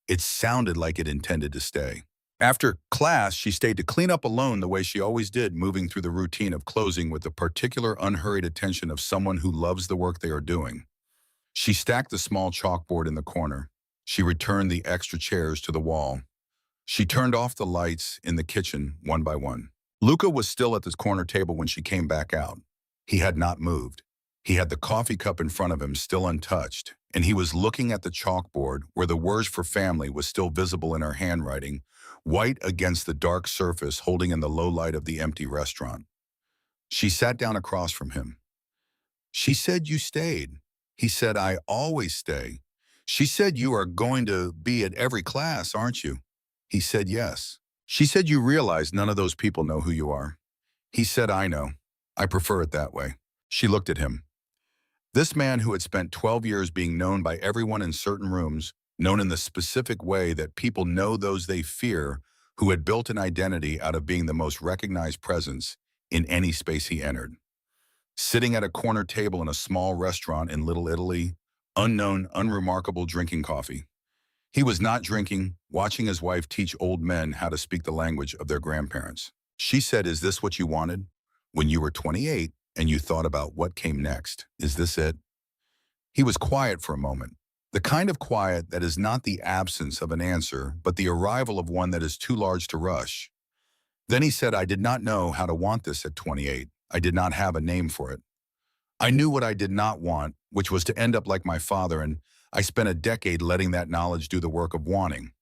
[SPEAKER 2] It sounded like it intended to stay. After class, she stayed to clean up alone the way she always did, moving through the routine of closing with the particular unhurried attention of someone who loves the work they are doing. She stacked the small chalkboard in the corner. She returned the extra chairs to the wall. She turned off the lights in the kitchen one by one. Luca was still at this corner table when she came back out. He had not moved. He had the coffee cup in front of him still untouched, and he was looking at the chalkboard where the words for family was still visible in her handwriting, white against the dark surface holding in the low light of the empty restaurant. She sat down across from him. She said you stayed. He said, I always stay. She said you are going to be at every class, aren't you? He said yes. She said you realize none of those people know who you are. He said, I know. I prefer it that way. She looked at him. This man who had spent 12 years being known by everyone in certain rooms, known in the specific way that people know those they fear, who had built an identity out of being the most recognized presence in any space he entered. Sitting at a corner table in a small restaurant in Little Italy, unknown, unremarkable, drinking coffee. He was not drinking, watching his wife teach old men how to speak the language of their grandparents. She said, is this what you wanted? When you were 28 and you thought about what came next, is this it? He was quiet for a moment. The kind of quiet that is not the absence of an answer, but the arrival of one that is too large to rush. Then he said, I did not know how to want this at 28. I did not have a name for it. I knew what I did not want, which was to end up like my father, and I spent a decade letting that knowledge do the work of wanting.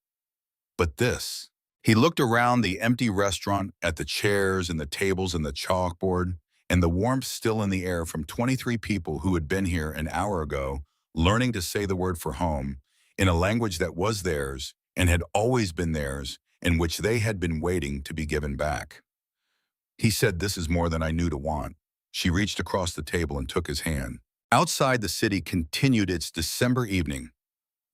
[SPEAKER 2] But this. He looked around the empty restaurant at the chairs and the tables and the chalkboard, and the warmth still in the air from 23 people who had been here an hour ago, learning to say the word for home in a language that was theirs and had always been theirs, and which they had been waiting to be given back. He said, this is more than I knew to want. She reached across the table and took his hand. Outside, the city continued its December evening,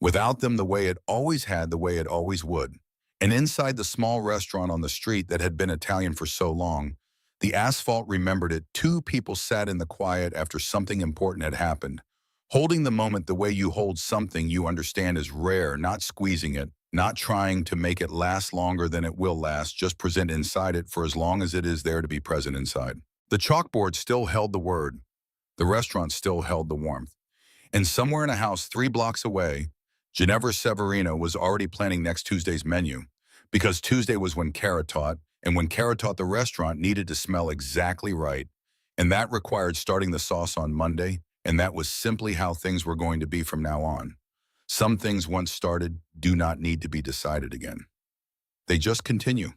[SPEAKER 2] without them the way it always had, the way it always would. And inside the small restaurant on the street that had been Italian for so long, the asphalt remembered it. Two people sat in the quiet after something important had happened, holding the moment the way you hold something you understand is rare, not squeezing it, not trying to make it last longer than it will last, just present inside it for as long as it is there to be present inside. The chalkboard still held the word. The restaurant still held the warmth. And somewhere in a house 3 blocks away, Ginevra Severino was already planning next Tuesday's menu, because Tuesday was when Kara taught, and when Kara taught, the restaurant needed to smell exactly right, and that required starting the sauce on Monday, and that was simply how things were going to be from now on. Some things once started do not need to be decided again. They just continue.